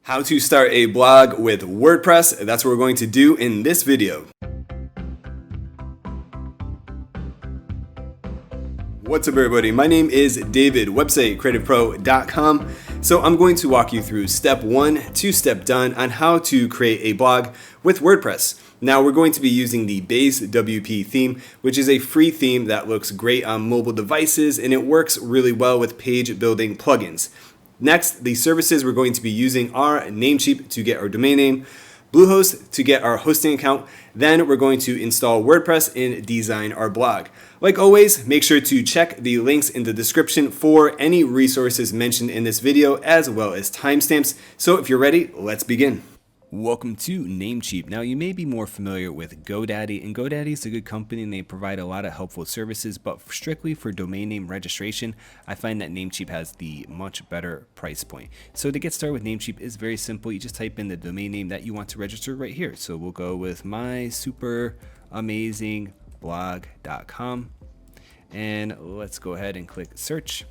How to start a blog with WordPress. That's what we're going to do in this video. What's up everybody, my name is David, websitecreativepro.com. So I'm going to walk you through step 1 to step done on how to create a blog with WordPress. Now we're going to be using the Base WP theme, which is a free theme that looks great on mobile devices and it works really well with page building plugins. Next, the services we're going to be using are Namecheap to get our domain name, Bluehost to get our hosting account, then we're going to install WordPress and design our blog. Like always, make sure to check the links in the description for any resources mentioned in this video as well as timestamps. So if you're ready, let's begin. Welcome to Namecheap. Now you may be more familiar with GoDaddy, and GoDaddy is a good company and they provide a lot of helpful services, but strictly for domain name registration, I find that Namecheap has the much better price point. So to get started with Namecheap is very simple. You just type in the domain name that you want to register right here. So we'll go with mysuperamazingblog.com and let's go ahead and click search.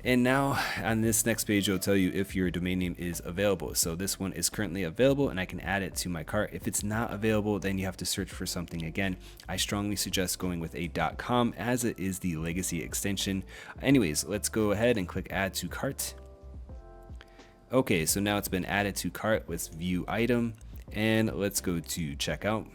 And now on this next page, it'll tell you if your domain name is available. So this one is currently available and I can add it to my cart. If it's not available, then you have to search for something again. I strongly suggest going with a .com as it is the legacy extension. Anyways, let's go ahead and click add to cart. Okay, so now it's been added to cart. Let's view item and let's go to checkout.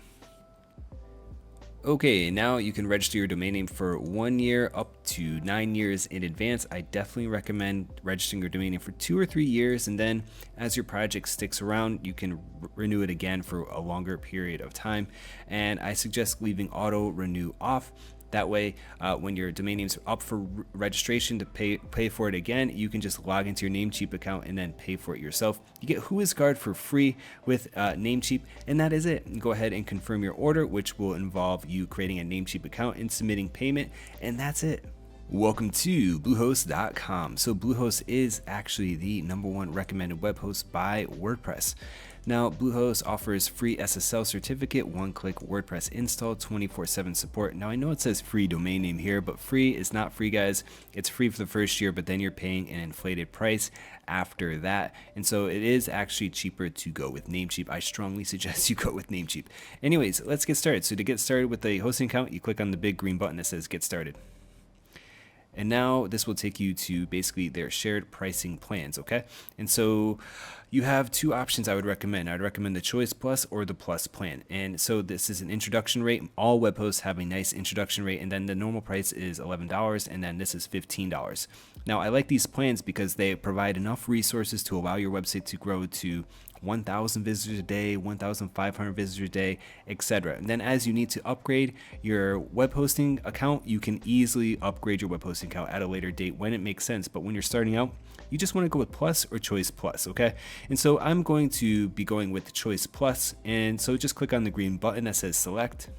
Okay, now you can register your domain name for 1 year up to 9 years in advance. I definitely recommend registering your domain name for 2 or 3 years, and then as your project sticks around, you can renew it again for a longer period of time. And I suggest leaving auto renew off. That way, when your domain name's up for registration to pay for it again, you can just log into your Namecheap account and then pay for it yourself. You get WhoisGuard for free with Namecheap, and that is it. Go ahead and confirm your order, which will involve you creating a Namecheap account and submitting payment, and that's it. Welcome to Bluehost.com. So Bluehost is actually the #1 recommended web host by WordPress. Now, Bluehost offers free SSL certificate, one-click WordPress install, 24/7 support. Now, I know it says free domain name here, but free is not free, guys. It's free for the first year, but then you're paying an inflated price after that. And so it is actually cheaper to go with Namecheap. I strongly suggest you go with Namecheap. Anyways, let's get started. So to get started with a hosting account, you click on the big green button that says get started. And now this will take you to basically their shared pricing plans, okay? And so you have two options I would recommend. I'd recommend the Choice Plus or the Plus plan. And so this is an introduction rate. All web hosts have a nice introduction rate, and then the normal price is $11, and then this is $15. Now, I like these plans because they provide enough resources to allow your website to grow to 1,000 visitors a day, 1,500 visitors a day, etc. And then as you need to upgrade your web hosting account, you can easily upgrade your web hosting account at a later date when it makes sense. But when you're starting out, you just want to go with Plus or Choice Plus, okay? And so I'm going to be going with Choice Plus. And so just click on the green button that says select.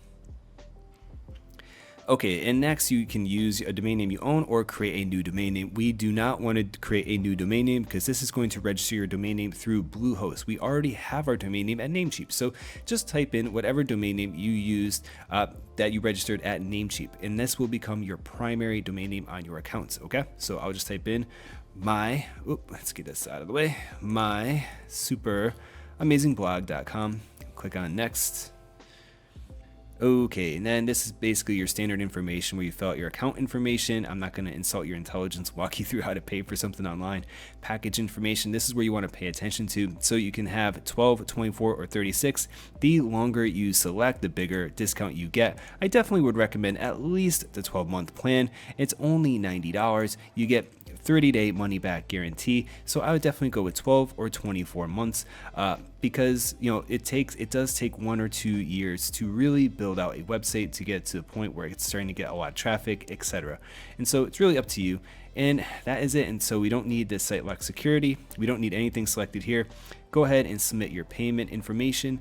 Okay, and next you can use a domain name you own or create a new domain name. We do not want to create a new domain name because this is going to register your domain name through Bluehost. We already have our domain name at Namecheap. So just type in whatever domain name you used that you registered at Namecheap, and this will become your primary domain name on your accounts, okay? So I'll just type in let's get this out of the way, mysuperamazingblog.com. Click on next. Okay, and then this is basically your standard information where you fill out your account information. I'm not going to insult your intelligence, walk you through how to pay for something online. Package information, this is where you want to pay attention to. So you can have 12, 24, or 36. The longer you select, the bigger discount you get. I definitely would recommend at least the 12-month plan. It's only $90. You get 30-day money back guarantee. So I would definitely go with 12 or 24 months because it does take 1 or 2 years to really build out a website to get to the point where it's starting to get a lot of traffic, etc. And so it's really up to you. And that is it. And so we don't need this site lock security. We don't need anything selected here. Go ahead and submit your payment information.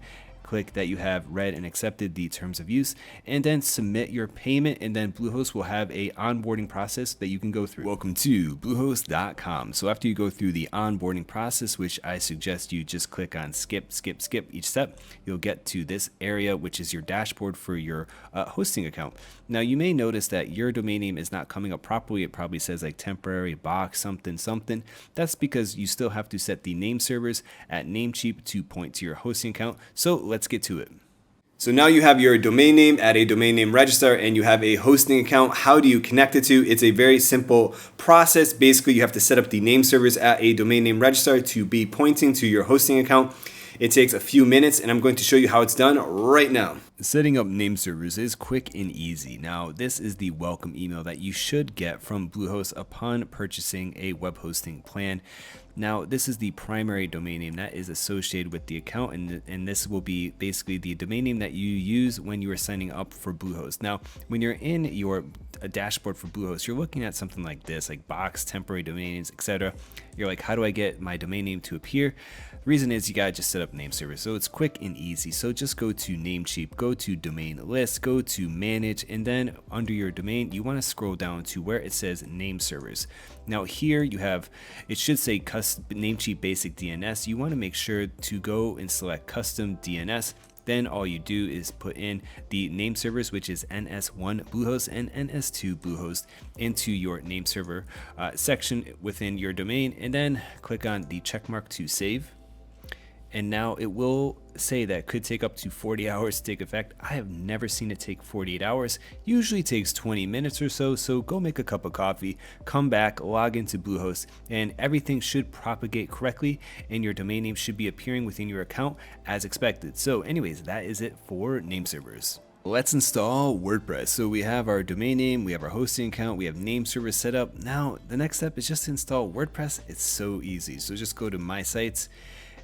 click that you have read and accepted the terms of use, and then submit your payment, and then Bluehost will have a onboarding process that you can go through. Welcome to Bluehost.com. So after you go through the onboarding process, which I suggest you just click on skip each step, you'll get to this area, which is your dashboard for your hosting account. Now you may notice that your domain name is not coming up properly. It probably says like temporary box something. That's because you still have to set the name servers at Namecheap to point to your hosting account. So let's get to it. So now you have your domain name at a domain name registrar and you have a hosting account. How do you connect it to? It's a very simple process. Basically, you have to set up the name servers at a domain name registrar to be pointing to your hosting account. It takes a few minutes and I'm going to show you how it's done right now. Setting up name servers is quick and easy. Now, this is the welcome email that you should get from Bluehost upon purchasing a web hosting plan. Now, this is the primary domain name that is associated with the account, and this will be basically the domain name that you use when you are signing up for Bluehost. Now, when you're in your dashboard for Bluehost, you're looking at something like this, like box, temporary domains, etc. You're like, how do I get my domain name to appear? The reason is you gotta just set up name servers. So it's quick and easy. So just go to Namecheap, go to domain list, go to manage, and then under your domain, you wanna scroll down to where it says name servers. Now here you have, it should say Namecheap basic DNS. You wanna make sure to go and select custom DNS. Then all you do is put in the name servers, which is NS1 Bluehost and NS2 Bluehost, into your name server section within your domain, and then click on the check mark to save. And now it will say that it could take up to 40 hours to take effect. I have never seen it take 48 hours. Usually takes 20 minutes or so. So go make a cup of coffee, come back, log into Bluehost, and everything should propagate correctly and your domain name should be appearing within your account as expected. So anyways, that is it for name servers. Let's install WordPress. So we have our domain name, we have our hosting account, we have name servers set up. Now the next step is just to install WordPress. It's so easy. So just go to My Sites.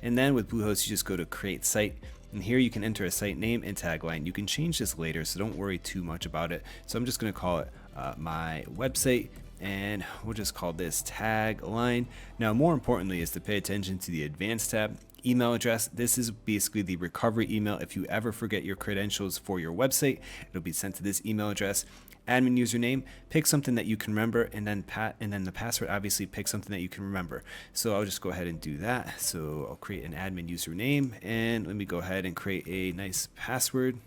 And then with Bluehost, you just go to create site, and here you can enter a site name and tagline. You can change this later, so don't worry too much about it. So I'm just going to call it my website, and we'll just call this tagline. Now, more importantly is to pay attention to the advanced tab. Email address, this is basically the recovery email. If you ever forget your credentials for your website, it'll be sent to this email address. Admin username, pick something that you can remember, and then the password, obviously pick something that you can remember. So I'll just go ahead and do that. So I'll create an admin username, and let me go ahead and create a nice password.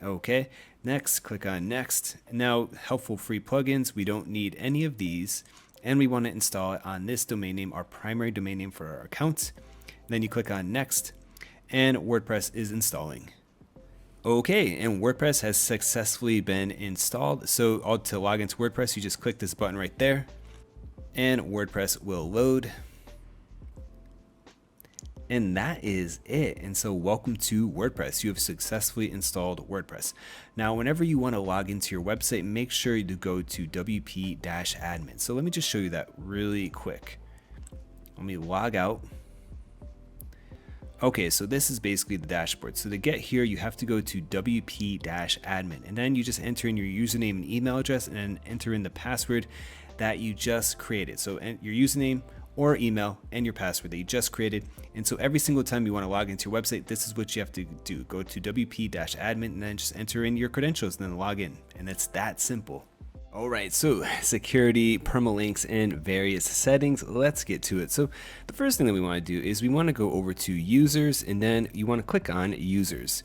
Okay, next, click on next. Now, helpful free plugins, we don't need any of these, and we want to install it on this domain name, our primary domain name for our account. Then you click on next, and WordPress is installing. Okay, and WordPress has successfully been installed. So to log into WordPress, you just click this button right there, and WordPress will load. And that is it. And so welcome to WordPress. You have successfully installed WordPress. Now, whenever you want to log into your website, make sure you go to WP-admin. So let me just show you that really quick. Let me log out. Okay, so this is basically the dashboard. So to get here, you have to go to WP-admin, and then you just enter in your username and email address, and then enter in the password that you just created. So your username or email and your password that you just created. And so every single time you want to log into your website, this is what you have to do. Go to WP-admin and then just enter in your credentials and then log in. And it's that simple. All right, so security, permalinks, and various settings. Let's get to it. So the first thing that we want to do is we want to go over to users, and then you want to click on users.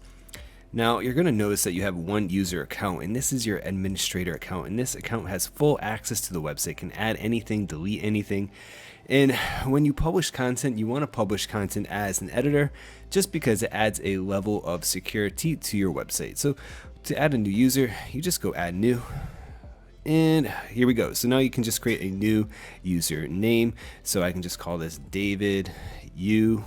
Now you're going to notice that you have one user account, and this is your administrator account, and this account has full access to the website, can add anything, delete anything. And when you publish content, you want to publish content as an editor just because it adds a level of security to your website. So to add a new user, you just go add new. And here we go. So now you can just create a new user name. So I can just call this David U.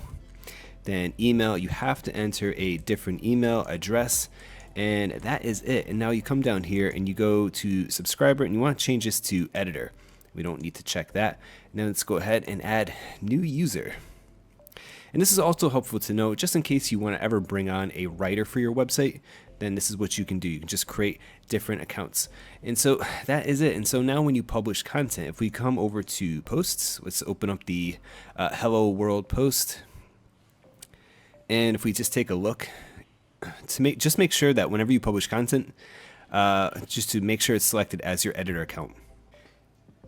Then email, you have to enter a different email address, and that is it. And now you come down here and you go to subscriber, and you want to change this to editor. We don't need to check that. Now let's go ahead and add new user. And this is also helpful to know just in case you want to ever bring on a writer for your website, then this is what you can do. You can just create different accounts. And so that is it. And so now when you publish content, if we come over to posts, let's open up the Hello World post. And if we just take a look to make sure that whenever you publish content, just to make sure it's selected as your editor account.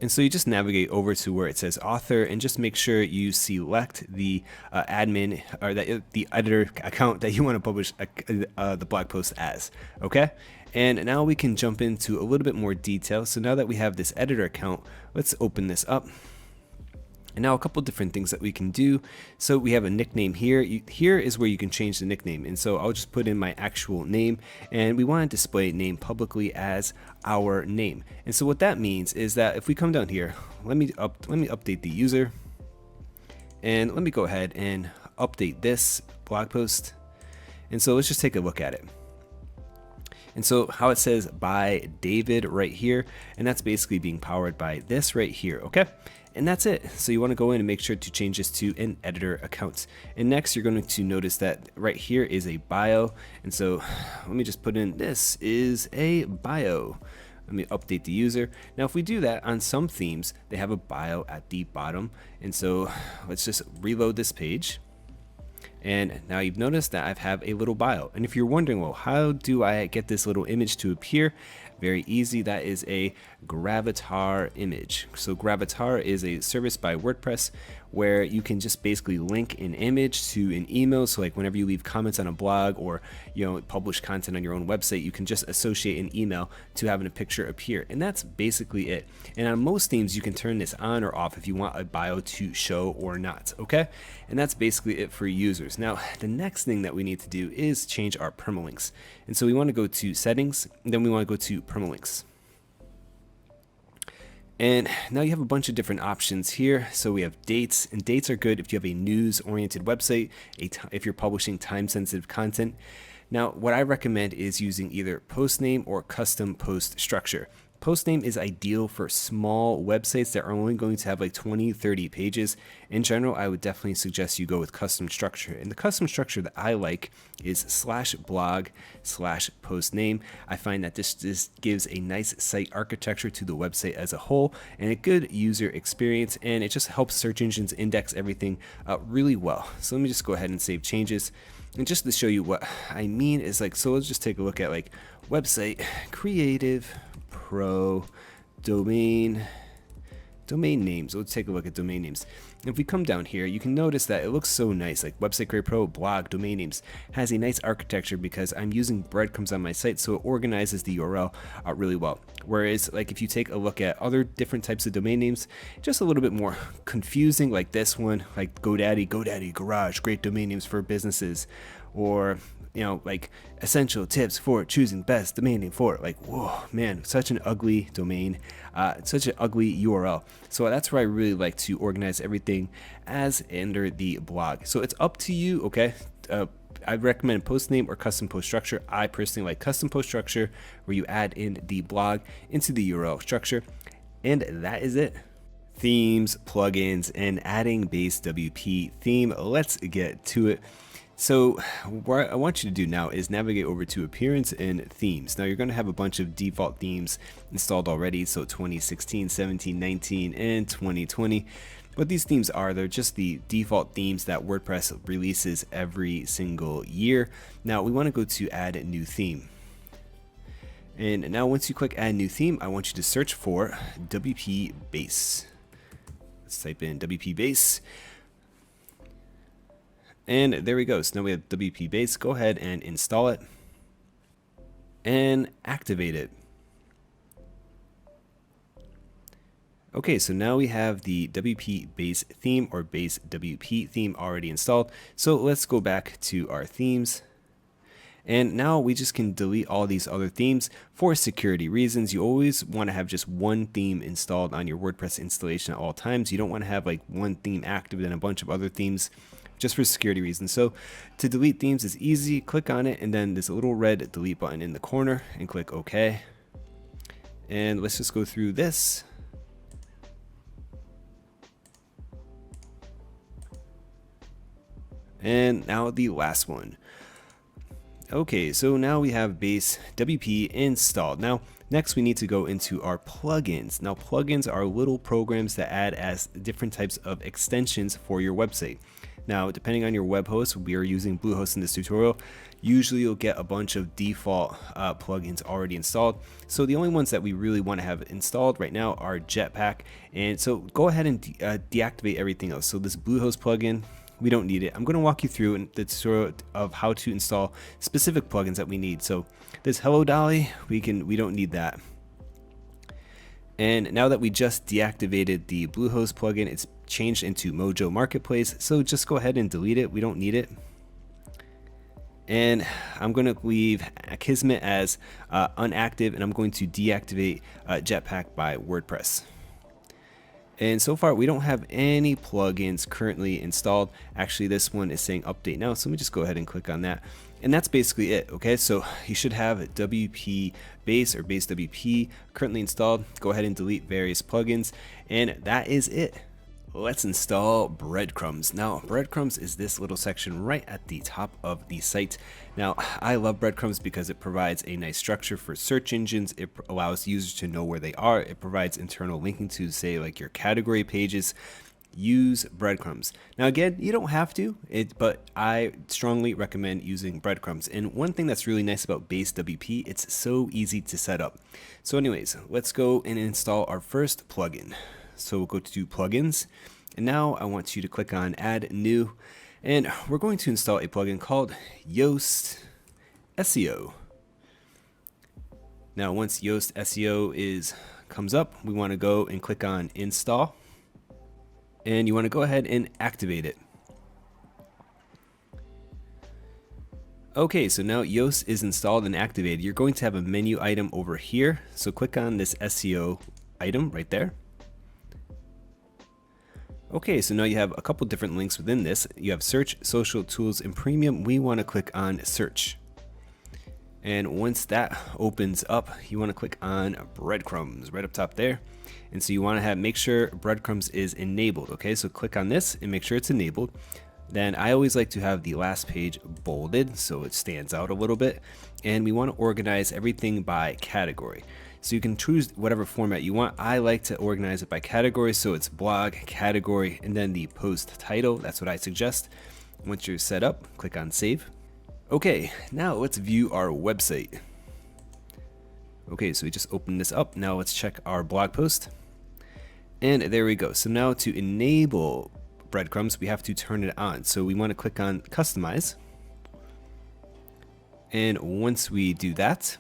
And so you just navigate over to where it says author and just make sure you select the admin or the editor account that you want to publish the blog post as. Okay. And now we can jump into a little bit more detail. So now that we have this editor account, let's open this up. And now a couple different things that we can do. So we have a nickname here. Here is where you can change the nickname. And so I'll just put in my actual name, and we want to display name publicly as our name. And so what that means is that if we come down here, let me update the user, and let me go ahead and update this blog post. And so let's just take a look at it. And so how it says by David right here, and that's basically being powered by this right here. Okay. And that's it. So you want to go in and make sure to change this to an editor account. And next you're going to notice that right here is a bio. And so let me just put in, this is a bio. Let me update the user. Now if we do that on some themes, they have a bio at the bottom. And so let's just reload this page. And now you've noticed that I have a little bio. And if you're wondering, well, how do I get this little image to appear? Very easy. That is a Gravatar image. So Gravatar is a service by WordPress where you can just basically link an image to an email. So like whenever you leave comments on a blog or publish content on your own website, you can just associate an email to having a picture appear. And that's basically it. And on most themes, you can turn this on or off if you want a bio to show or not. Okay. And that's basically it for users. Now, the next thing that we need to do is change our permalinks. And so we want to go to settings, and then we want to go to permalinks. And now you have a bunch of different options here. So we have dates, and dates are good if you have a news-oriented website, if you're publishing time-sensitive content. Now, what I recommend is using either post name or custom post structure. Post name is ideal for small websites that are only going to have like 20-30 pages. In general, I would definitely suggest you go with custom structure. And the custom structure that I like is /blog/post name. I find that this gives a nice site architecture to the website as a whole and a good user experience, and it just helps search engines index everything really well. So let me just go ahead and save changes. And just to show you what I mean is like, so let's just take a look at like website creative pro domain names. Let's take a look at domain names. If we come down here, you can notice that it looks so nice, like Website Creator Pro blog domain names has a nice architecture because I'm using breadcrumbs on my site, so it organizes the URL really well. Whereas like if you take a look at other different types of domain names, just a little bit more confusing, like this one, like GoDaddy Garage, great domain names for businesses, or like essential tips for choosing best domain name for it. Like, whoa, man, such an ugly domain, such an ugly URL. So that's where I really like to organize everything as under the blog. So it's up to you, okay? I recommend post name or custom post structure. I personally like custom post structure, where you add in the blog into the URL structure. And that is it. Themes, plugins, and adding base WP theme. Let's get to it. So what I want you to do now is navigate over to appearance and themes. Now you're going to have a bunch of default themes installed already. So 2016, 17, 19, and 2020. What these themes are, they're just the default themes that WordPress releases every single year. Now we want to go to add a new theme. And now once you click add new theme, I want you to search for WP Base. Let's type in WP Base. And there we go. So now we have WP Base. Go ahead and install it and activate it. Okay, so now we have the WP Base theme or Base WP theme already installed. So let's go back to our themes. And now we just can delete all these other themes for security reasons. You always want to have just one theme installed on your WordPress installation at all times. You don't want to have like one theme active and a bunch of other themes, just for security reasons. So to delete themes is easy. Click on it, and then there's a little red delete button in the corner, and click OK. And let's just go through this. And now the last one. Okay, so now we have Base WP installed. Now, next we need to go into our plugins. Now, plugins are little programs that add as different types of extensions for your website. Now, depending on your web host, we are using Bluehost in this tutorial. Usually you'll get a bunch of default plugins already installed. So the only ones that we really want to have installed right now are Jetpack. And so go ahead and deactivate everything else. So this Bluehost plugin, we don't need it. I'm going to walk you through in the tutorial of how to install specific plugins that we need. So this Hello Dolly, we don't need that. And now that we just deactivated the Bluehost plugin, it's changed into Mojo Marketplace. So just go ahead and delete it. We don't need it. And I'm going to leave Akismet as unactive, and I'm going to deactivate Jetpack by WordPress. And so far, we don't have any plugins currently installed. Actually, this one is saying update now. So let me just go ahead and click on that. And that's basically it. Okay, so you should have WP Base or Base WP currently installed. Go ahead and delete various plugins. And that is it. Let's install Breadcrumbs. Now, Breadcrumbs is this little section right at the top of the site. Now, I love Breadcrumbs because it provides a nice structure for search engines. It allows users to know where they are. It provides internal linking to, say, like your category pages. Use Breadcrumbs. Now, again, you don't have to, but I strongly recommend using Breadcrumbs. And one thing that's really nice about Base WP, it's so easy to set up. So anyways, let's go and install our first plugin. So we'll go to plugins, and now I want you to click on add new, and we're going to install a plugin called Yoast SEO. Now once Yoast SEO comes up, we want to go and click on install, and you want to go ahead and activate it. Okay, so now Yoast is installed and activated. You're going to have a menu item over here, so click on this SEO item right there. Okay, so now you have a couple different links within this. You have search, social, tools, and premium. We want to click on search. And once that opens up, you want to click on Breadcrumbs right up top there. And so you want to make sure Breadcrumbs is enabled. Okay, so click on this and make sure it's enabled. Then I always like to have the last page bolded so it stands out a little bit. And we want to organize everything by category. So you can choose whatever format you want. I like to organize it by category, so it's blog, category, and then the post title. That's what I suggest. Once you're set up, click on save. Okay, now let's view our website. Okay, so we just opened this up. Now let's check our blog post. And there we go. So now to enable Breadcrumbs, we have to turn it on. So we want to click on customize. And once we do that,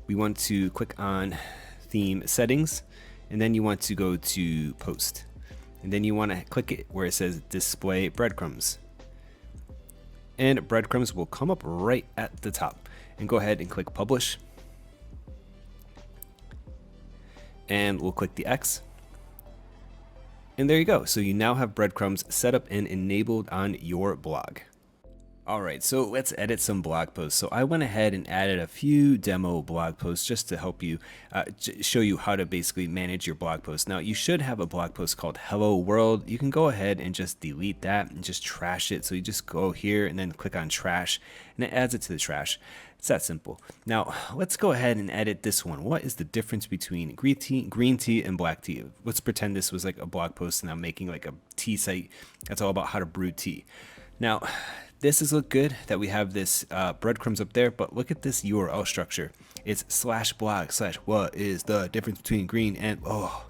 we want to click on theme settings, and then you want to go to post, and then you want to click it where it says display breadcrumbs, and Breadcrumbs will come up right at the top. And go ahead and click publish, and we'll click the X, and there you go. So you now have Breadcrumbs set up and enabled on your blog. Alright, so let's edit some blog posts. So I went ahead and added a few demo blog posts just to help you show you how to basically manage your blog posts. Now you should have a blog post called Hello World. You can go ahead and just delete that and just trash it. So you just go here and then click on trash, and it adds it to the trash. It's that simple. Now let's go ahead and edit this one. What is the difference between green tea and black tea? Let's pretend this was like a blog post and I'm making like a tea site that's all about how to brew tea. Now, this is look good that we have this Breadcrumbs up there, but look at this URL structure. It's /blog/ what is the difference between green and, oh,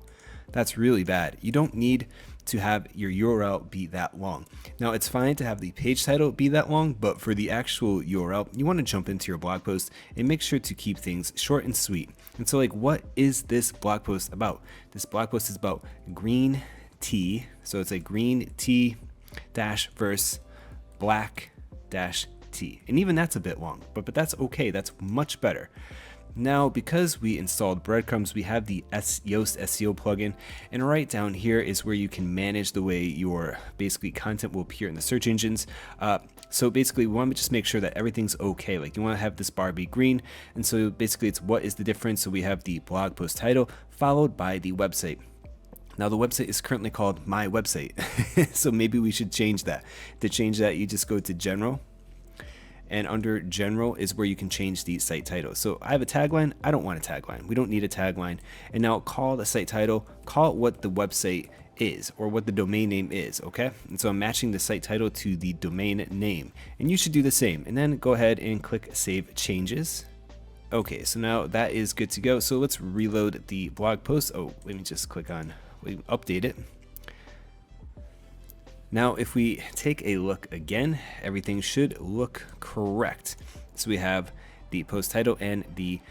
that's really bad. You don't need to have your URL be that long. Now it's fine to have the page title be that long, but for the actual URL, you want to jump into your blog post and make sure to keep things short and sweet. And so like, what is this blog post about? This blog post is about green tea. So it's a green tea dash verse black dash tea, and even that's a bit long, but that's okay. That's much better. Now, because we installed Breadcrumbs, we have the Yoast SEO plugin, and right down here is where you can manage the way your basically content will appear in the search engines. So basically, we want to just make sure that everything's okay. Like you want to have this bar be green, and so basically it's what is the difference. So we have the blog post title followed by the website. Now the website is currently called My Website, so maybe we should change that. To change that, you just go to General, and under General is where you can change the site title. So I have a tagline. I don't want a tagline. We don't need a tagline. And now call the site title, call it what the website is, or what the domain name is. Okay, and so I'm matching the site title to the domain name, and you should do the same. And then go ahead and click Save Changes. Okay, so now that is good to go. So let's reload the blog post. Oh, let me just click on update it. Now, if we take a look again, everything should look correct. So we have the post title and the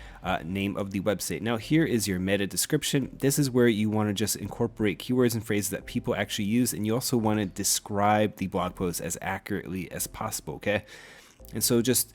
name of the website. Now here is your meta description. This is where you want to just incorporate keywords and phrases that people actually use, and you also want to describe the blog post as accurately as possible. Okay, and so just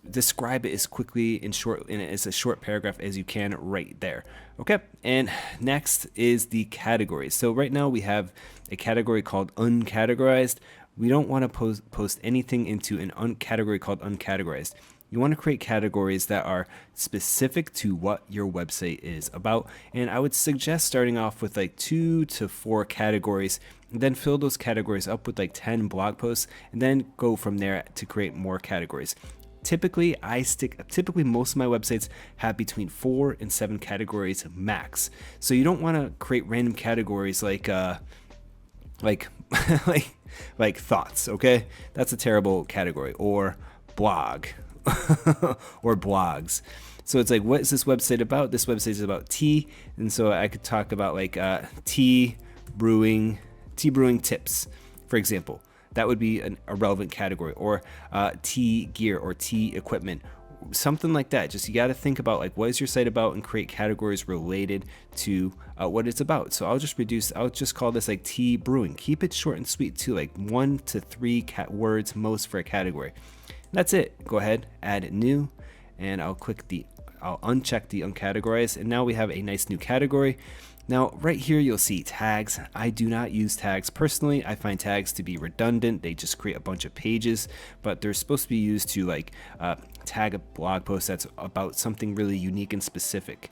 describe it as quickly and short and as a short paragraph as you can right there. Okay, and next is the categories. So right now we have a category called uncategorized. We don't want to post anything into an category called uncategorized. You want to create categories that are specific to what your website is about. And I would suggest starting off with like 2 to 4 categories, and then fill those categories up with like 10 blog posts, and then go from there to create more categories. Typically most of my websites have between 4 and 7 categories max. So you don't want to create random categories like like thoughts. Okay, that's a terrible category. Or blog or blogs. So it's like, what is this website about? This website is about tea, and so I could talk about like tea brewing tips, for example. That would be a relevant category. Or tea gear or tea equipment, something like that. Just, you got to think about like, what is your site about, and create categories related to what it's about. So I'll just call this like tea brewing. Keep it short and sweet too, like 1 to 3 words most for a category. That's it. Go ahead, add new, and I'll uncheck the uncategorized, and now we have a nice new category. Now right here you'll see tags. I do not use tags personally. I find tags to be redundant. They just create a bunch of pages, but they're supposed to be used to like tag a blog post that's about something really unique and specific.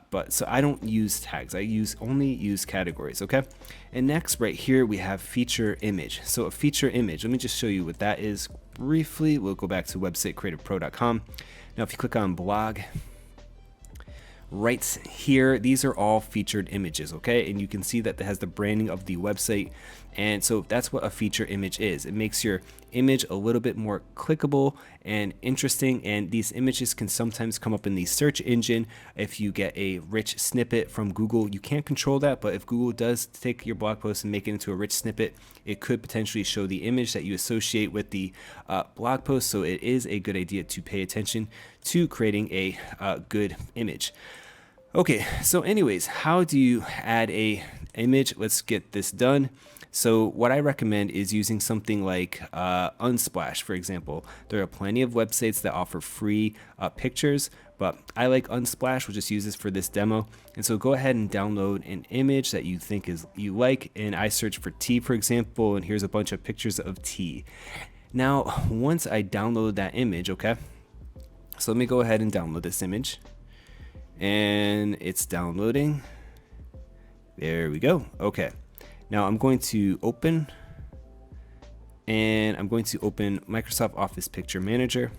But so I don't use tags. I only use categories. Okay. And next right here we have feature image. So a feature image, let me just show you what that is briefly. We'll go back to websitecreativepro.com. Now if you click on blog, right here, these are all featured images. Okay, and you can see that it has the branding of the website, and so that's what a feature image is. It makes your image a little bit more clickable and interesting, and these images can sometimes come up in the search engine if you get a rich snippet from Google. You can't control that, but if Google does take your blog post and make it into a rich snippet, it could potentially show the image that you associate with the blog post. So it is a good idea to pay attention to creating a good image. Okay, so anyways, how do you add a image? Let's get this done. So what I recommend is using something like Unsplash, for example. There are plenty of websites that offer free pictures, but I like Unsplash. We'll just use this for this demo. And so go ahead and download an image that you think you like. And I search for tea, for example, and here's a bunch of pictures of tea. Now, once I download that image, okay, so let me go ahead and download this image. And it's downloading. There we go. Okay. Now I'm going to open Microsoft Office Picture Manager.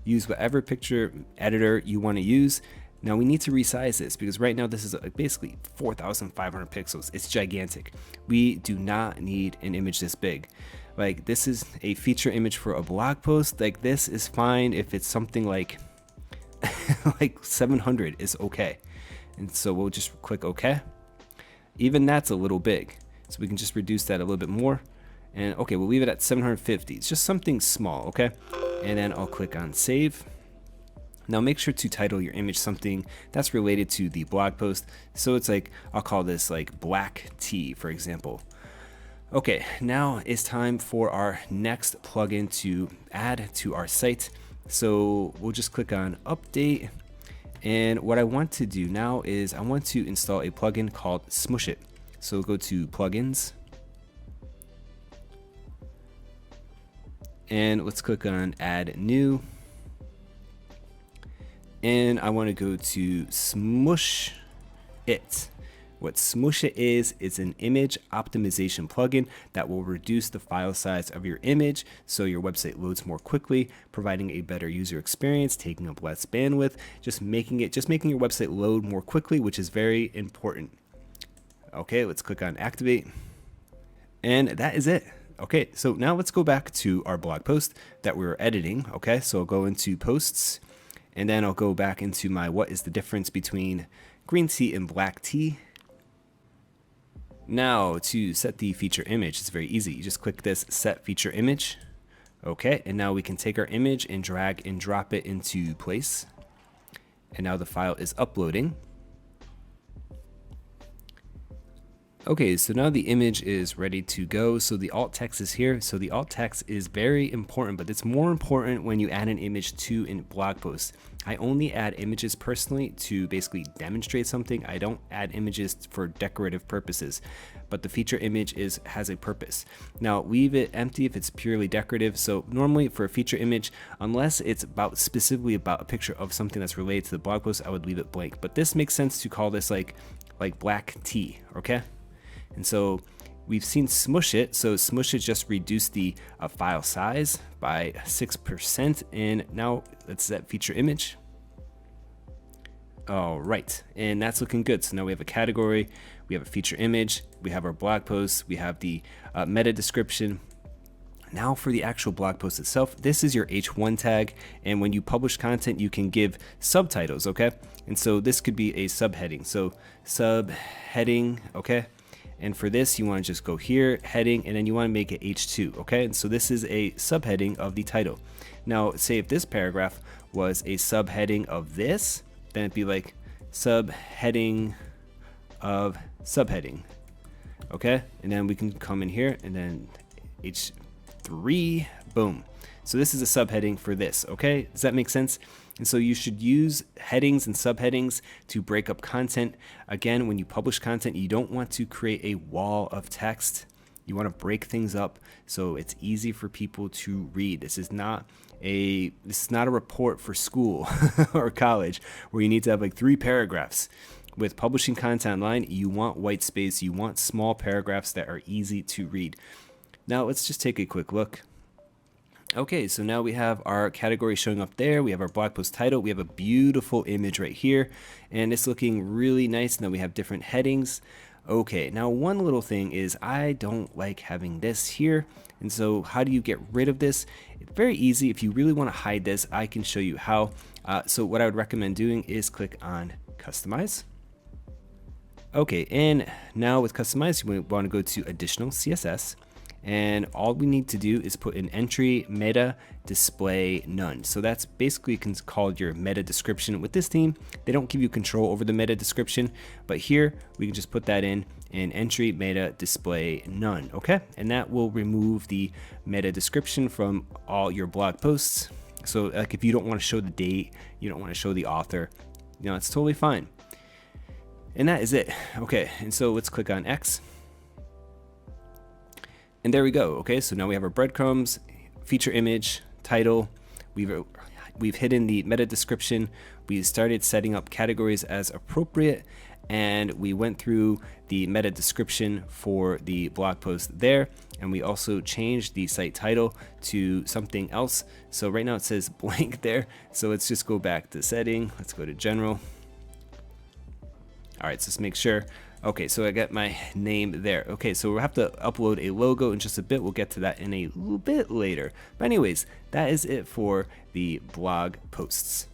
Use whatever picture editor you want to use. Now we need to resize this because right now this is basically 4,500 pixels. It's gigantic. We do not need an image this big. Like, this is a feature image for a blog post. Like, this is fine if it's something like like 700 is okay. And so we'll just click OK. Even that's a little big, so we can just reduce that a little bit more. And okay, we'll leave it at 750. It's just something small. Okay, and then I'll click on save. Now make sure to title your image something that's related to the blog post. So it's like, I'll call this like black tea, for example. Okay, now it's time for our next plugin to add to our site. So we'll just click on update, and what I want to do now is I want to install a plugin called Smush It. So go to plugins, and let's click on add new, and I want to go to Smush It. What Smush It is, it's an image optimization plugin that will reduce the file size of your image so your website loads more quickly, providing a better user experience, taking up less bandwidth, just making your website load more quickly, which is very important. Okay, let's click on activate. And that is it. Okay, so now let's go back to our blog post that we were editing. Okay, so I'll go into posts, and then I'll go back into my what is the difference between green tea and black tea. Now to set the feature image, it's very easy. You just click this set feature image. Okay, and now we can take our image and drag and drop it into place. And now the file is uploading. Okay, so now the image is ready to go. So the alt text is here. So the alt text is very important, but it's more important when you add an image to a blog post. I only add images personally to basically demonstrate something. I don't add images for decorative purposes, but the feature image has a purpose. Now leave it empty if it's purely decorative. So normally for a feature image, unless it's specifically about a picture of something that's related to the blog post, I would leave it blank. But this makes sense to call this like black tea, okay? And so we've seen Smush It. So Smush It just reduced the file size by 6%. And now let's set feature image. All right, and that's looking good. So now we have a category, we have a feature image, we have our blog post, we have the meta description. Now for the actual blog post itself, this is your H1 tag, and when you publish content, you can give subtitles, okay? And so this could be a subheading. So subheading, okay? And for this, you want to just go here, heading, and then you want to make it H2, okay? And so this is a subheading of the title. Now, say if this paragraph was a subheading of this, then it'd be like subheading of subheading, okay? And then we can come in here and then H3, boom. So this is a subheading for this, okay? Does that make sense? And so you should use headings and subheadings to break up content. Again, when you publish content, you don't want to create a wall of text. You want to break things up so it's easy for people to read. This is not a report for school or college where you need to have like 3 paragraphs. With publishing content online, you want white space. You want small paragraphs that are easy to read. Now let's just take a quick look. Okay, so now we have our category showing up there. We have our blog post title. We have a beautiful image right here, and it's looking really nice. Now we have different headings. Okay, now one little thing is I don't like having this here. And so how do you get rid of this? It's very easy. If you really want to hide this, I can show you how. So what I would recommend doing is click on customize. Okay, and now with customize, you want to go to additional CSS. And all we need to do is put an entry meta display none. So that's basically called your meta description. With this theme, they don't give you control over the meta description, but here we can just put that in entry meta display none, okay? And that will remove the meta description from all your blog posts. So like if you don't want to show the date, you don't want to show the author, you know, it's totally fine. And that is it. Okay, and so let's click on X. And there we go. Okay, so now we have our breadcrumbs, feature image, title. We've hidden the meta description. We started setting up categories as appropriate, and we went through the meta description for the blog post there. And we also changed the site title to something else. So right now it says blank there. So let's just go back to setting. Let's go to general. All right, so let's make sure. Okay, so I got my name there. Okay, so we'll have to upload a logo in just a bit. We'll get to that in a little bit later. But anyways, that is it for the blog posts.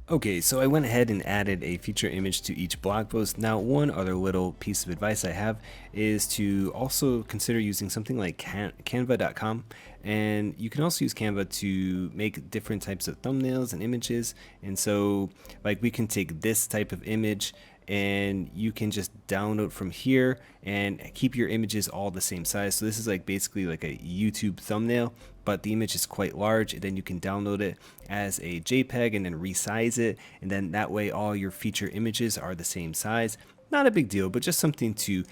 Okay, so I went ahead and added a feature image to each blog post. Now, one other little piece of advice I have is to also consider using something like canva.com. And you can also use Canva to make different types of thumbnails and images. And so like we can take this type of image and you can just download from here and keep your images all the same size. So this is like basically like a YouTube thumbnail, but the image is quite large, and then you can download it as a JPEG and then resize it, and then that way all your feature images are the same size. Not a big deal, but just something to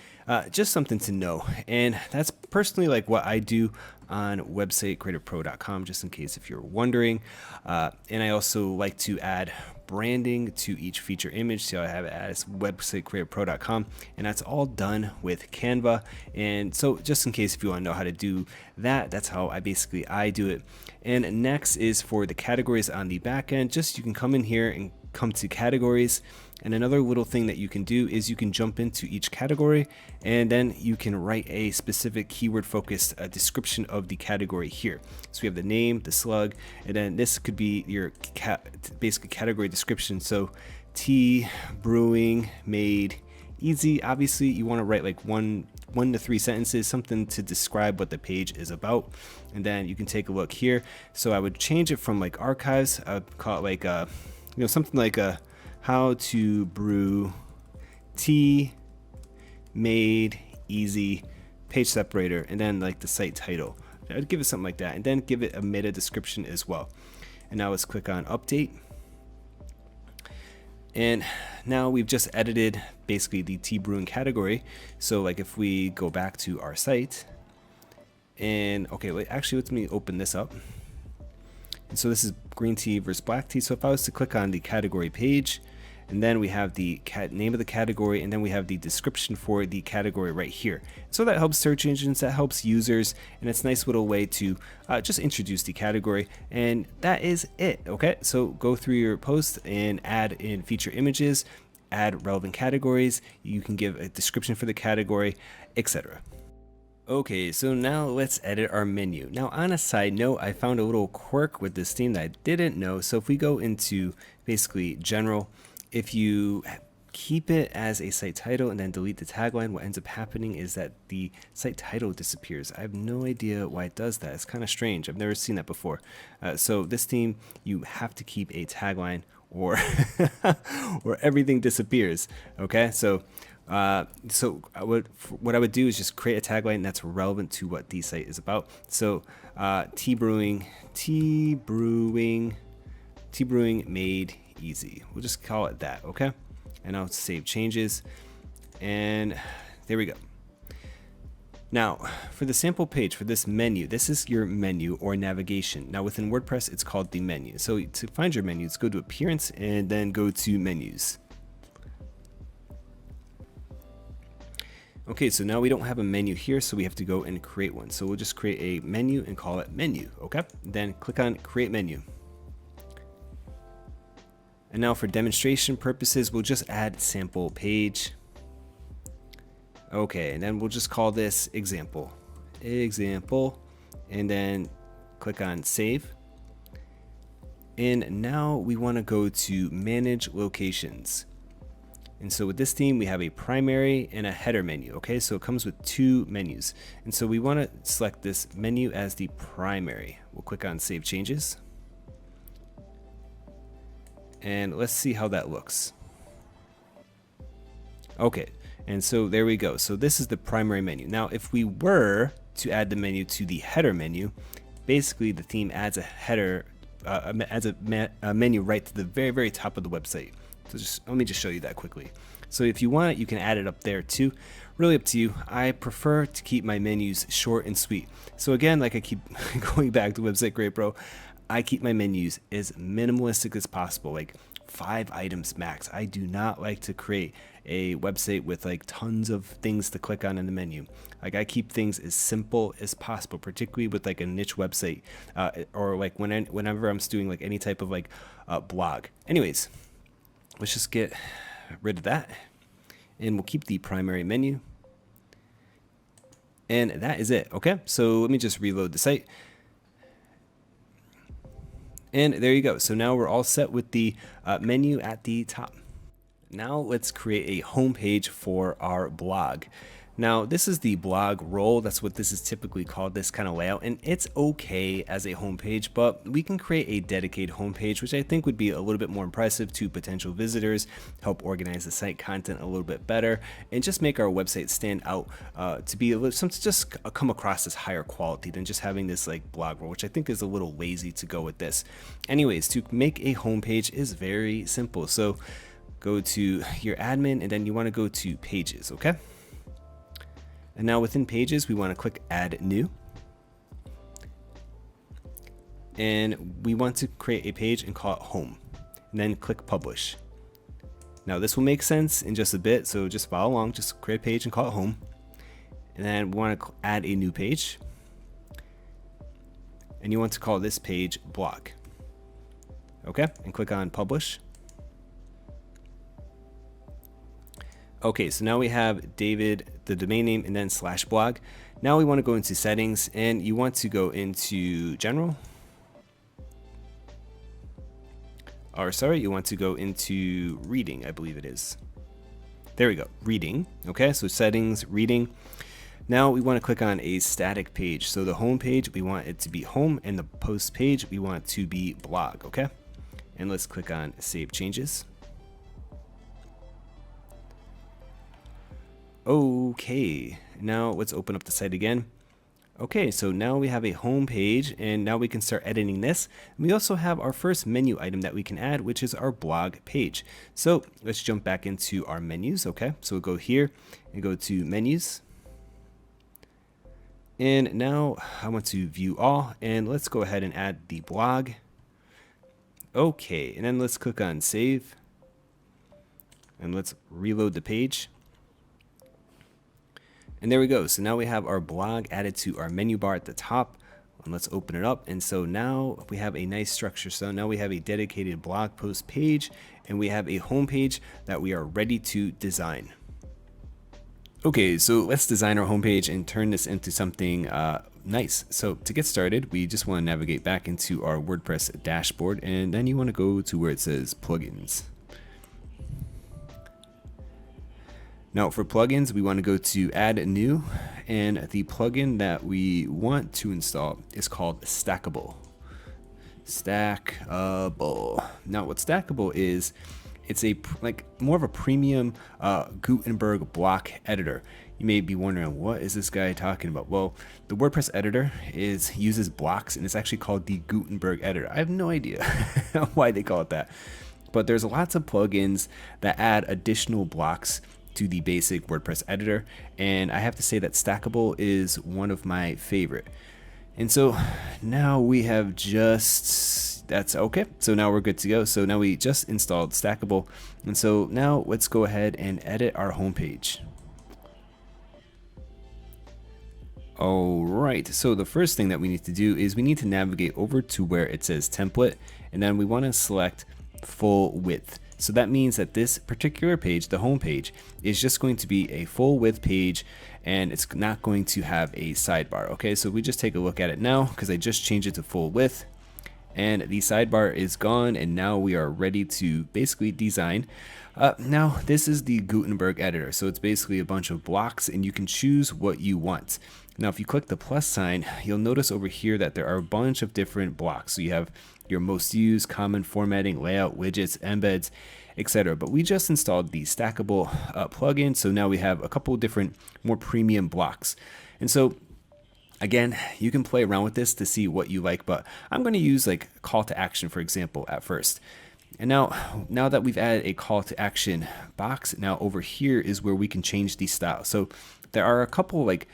know. And that's personally like what I do on websitecreatorpro.com, just in case if you're wondering. And I also like to add branding to each feature image, so I have it as websitecreatorpro.com, and that's all done with Canva. And so just in case if you want to know how to do that, that's how I do it. And next is for the categories on the back end. Just you can come in here and come to categories. And another little thing that you can do is you can jump into each category and then you can write a specific keyword focused description of the category here. So we have the name, the slug, and then this could be your basic category description. So tea brewing made easy. Obviously you want to write like one to 3 sentences, something to describe what the page is about. And then you can take a look here. So I would change it from like archives. I would call it like something like how to brew tea made easy page separator, and then like the site title. I'd give it something like that, and then give it a meta description as well. And now let's click on update. And now we've just edited basically the tea brewing category. So like if we go back to our site and actually let me open this up. And so this is green tea versus black tea. So if I was to click on the category page, and then we have the name of the category, and then we have the description for the category right here. So that helps search engines, that helps users, and it's a nice little way to just introduce the category. And that is it. Okay, so go through your post and add in feature images, add relevant categories. You can give a description for the category, etc. Okay, so now let's edit our menu. Now on a side note, I found a little quirk with this theme that I didn't know. So if we go into basically general, if you keep it as a site title and then delete the tagline, what ends up happening is that the site title disappears. I have no idea why it does that. It's kind of strange. I've never seen that before. So this theme, you have to keep a tagline or or everything disappears. Okay, so what I would do is just create a tagline that's relevant to what the site is about. So tea brewing made easy. We'll just call it that. Okay, and I'll save changes, and there we go. Now for the sample page for this menu, this is your menu or navigation. Now within WordPress it's called the menu. So to find your menus, go to appearance and then go to menus. Okay, so now we don't have a menu here, so we have to go and create one. So we'll just create a menu and call it menu. Okay, then click on create menu. And now for demonstration purposes, we'll just add sample page. Okay, and then we'll just call this example, and then click on save. And now we want to go to manage locations. And so with this theme, we have a primary and a header menu. Okay, so it comes with 2 menus. And so we want to select this menu as the primary. We'll click on save changes. And let's see how that looks. Okay, and so there we go. So this is the primary menu. Now, if we were to add the menu to the header menu, basically the theme adds a header, a menu right to the very, very top of the website. So let me just show you that quickly. So if you want it, you can add it up there too. Really up to you. I prefer to keep my menus short and sweet. So again, like I keep going back to Website Great Pro, I keep my menus as minimalistic as possible, like 5 items max. I do not like to create a website with like tons of things to click on in the menu. Like I keep things as simple as possible, particularly with like a niche website or like whenever I'm doing like any type of like blog. Anyways, let's just get rid of that, and we'll keep the primary menu. And that is it. Okay, so let me just reload the site. And there you go. So now we're all set with the menu at the top. Now let's create a home page for our blog. Now this is the blog roll. That's what this is typically called, this kind of layout, and it's okay as a homepage, but we can create a dedicated homepage, which I think would be a little bit more impressive to potential visitors, help organize the site content a little bit better, and just make our website stand out to be a little, just come across as higher quality than just having this like blog roll, which I think is a little lazy to go with this. Anyways, to make a homepage is very simple. So go to your admin, and then you want to go to pages. Okay. And now within pages, we want to click add new. And we want to create a page and call it home, and then click publish. Now this will make sense in just a bit, so just follow along, just create a page and call it home. And then we want to add a new page. And you want to call this page blog. Okay, and click on publish. Okay, so now we have David, the domain name, and then /blog. Now we want to go into settings, and you want to go into general. Or sorry, you want to go into reading, I believe it is. There we go, reading. Okay, so settings, reading. Now we want to click on a static page. So the home page, we want it to be home, and the post page, we want it to be blog, okay? And let's click on save changes. Okay, now let's open up the site again. Okay, so now we have a home page, and now we can start editing this. We also have our first menu item that we can add, which is our blog page. So let's jump back into our menus. Okay, so we'll go here and go to menus. And now I want to view all, and let's go ahead and add the blog. Okay, and then let's click on save, and let's reload the page. And there we go. So now we have our blog added to our menu bar at the top. And let's open it up. And so now we have a nice structure. So now we have a dedicated blog post page, and we have a home page that we are ready to design. Okay, so let's design our homepage and turn this into something nice. So to get started, we just want to navigate back into our WordPress dashboard, and then you want to go to where it says plugins. Now for plugins, we want to go to add new, and the plugin that we want to install is called Stackable. Stackable. Now what Stackable is, it's a more of a premium Gutenberg block editor. You may be wondering, what is this guy talking about? Well, the WordPress editor uses blocks, and it's actually called the Gutenberg editor. I have no idea why they call it that, but there's lots of plugins that add additional blocks to the basic WordPress editor, and I have to say that Stackable is one of my favorite. And so now we have that's okay. So now we're good to go. So now we just installed Stackable, and so now let's go ahead and edit our homepage. All right, so the first thing that we need to do is we need to navigate over to where it says template, and then we want to select full width. So that means that this particular page, the home page, is just going to be a full width page, and it's not going to have a sidebar. Okay, so we just take a look at it now because I just changed it to full width, and the sidebar is gone, and now we are ready to basically design. Now this is the Gutenberg editor, so it's basically a bunch of blocks, and you can choose what you want. Now if you click the plus sign, you'll notice over here that there are a bunch of different blocks. So you have your most used, common formatting, layout, widgets, embeds, etc. But we just installed the Stackable plugin, so now we have a couple different more premium blocks. And so again, you can play around with this to see what you like, but I'm going to use like call to action, for example, at first. And now that we've added a call to action box, now over here is where we can change the style. So there are a couple like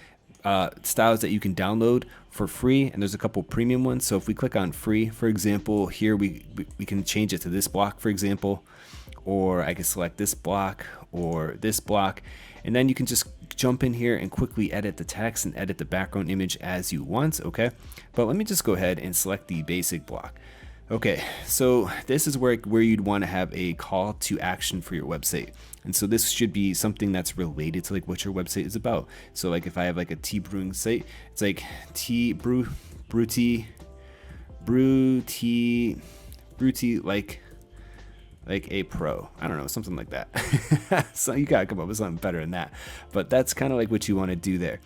styles that you can download for free, and there's a couple premium ones. So if we click on free, for example, here we can change it to this block, for example, or I can select this block or this block, and then you can just jump in here and quickly edit the text and edit the background image as you want. Okay, but let me just go ahead and select the basic block. Okay, so this is where you'd want to have a call to action for your website. And so this should be something that's related to like what your website is about. So like if I have like a tea brewing site, it's like brew tea like a pro. I don't know, something like that. So you gotta come up with something better than that. But that's kind of like what you want to do there.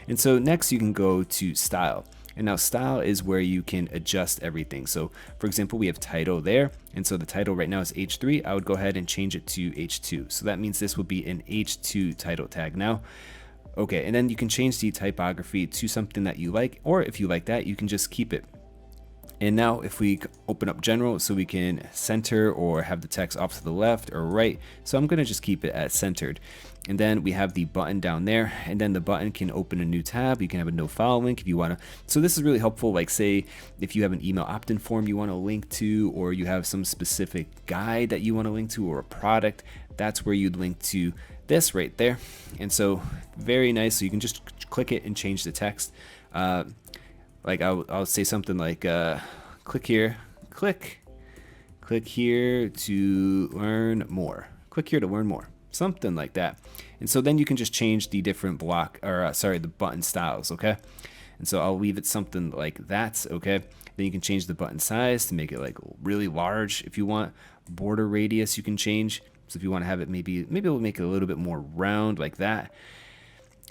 And so next you can go to style. And now style is where you can adjust everything. So for example, we have title there. And so the title right now is H3. I would go ahead and change it to H2. So that means this will be an H2 title tag now. Okay, and then you can change the typography to something that you like, or if you like that, you can just keep it. And now if we open up general, so we can center or have the text off to the left or right. So I'm gonna just keep it at centered. And then we have the button down there, and then the button can open a new tab. You can have a no file link if you wanna. So this is really helpful, like say if you have an email opt-in form you wanna link to, or you have some specific guide that you wanna link to, or a product, that's where you'd link to this right there. And so very nice, so you can just click it and change the text. Like I'll say something like click here to learn more. Click here to learn more. something like that. And so then you can just change the different the button styles, okay? And so I'll leave it something like that, okay? Then you can change the button size to make it like really large if you want. Border radius you can change. So if you want to have it, maybe we'll make it a little bit more round like that.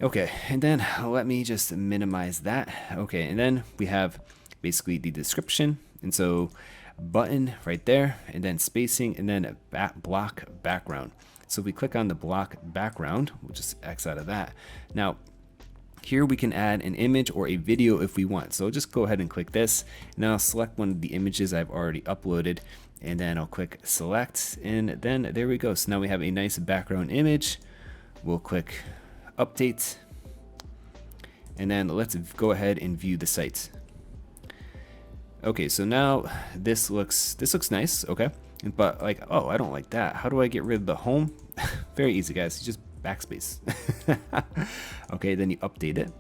Okay, and then let me just minimize that. Okay, and then we have basically the description. And so button right there, and then spacing, and then block background. So if we click on the block background, we'll just X out of that. Now, here we can add an image or a video if we want. So just go ahead and click this, and I'll select one of the images I've already uploaded, and then I'll click select, and then there we go. So now we have a nice background image. We'll click update, and then let's go ahead and view the site. Okay, so now this looks nice, okay? But like, oh, I don't like that. How do I get rid of the home? Very easy, guys. You just backspace. Okay, then you update it,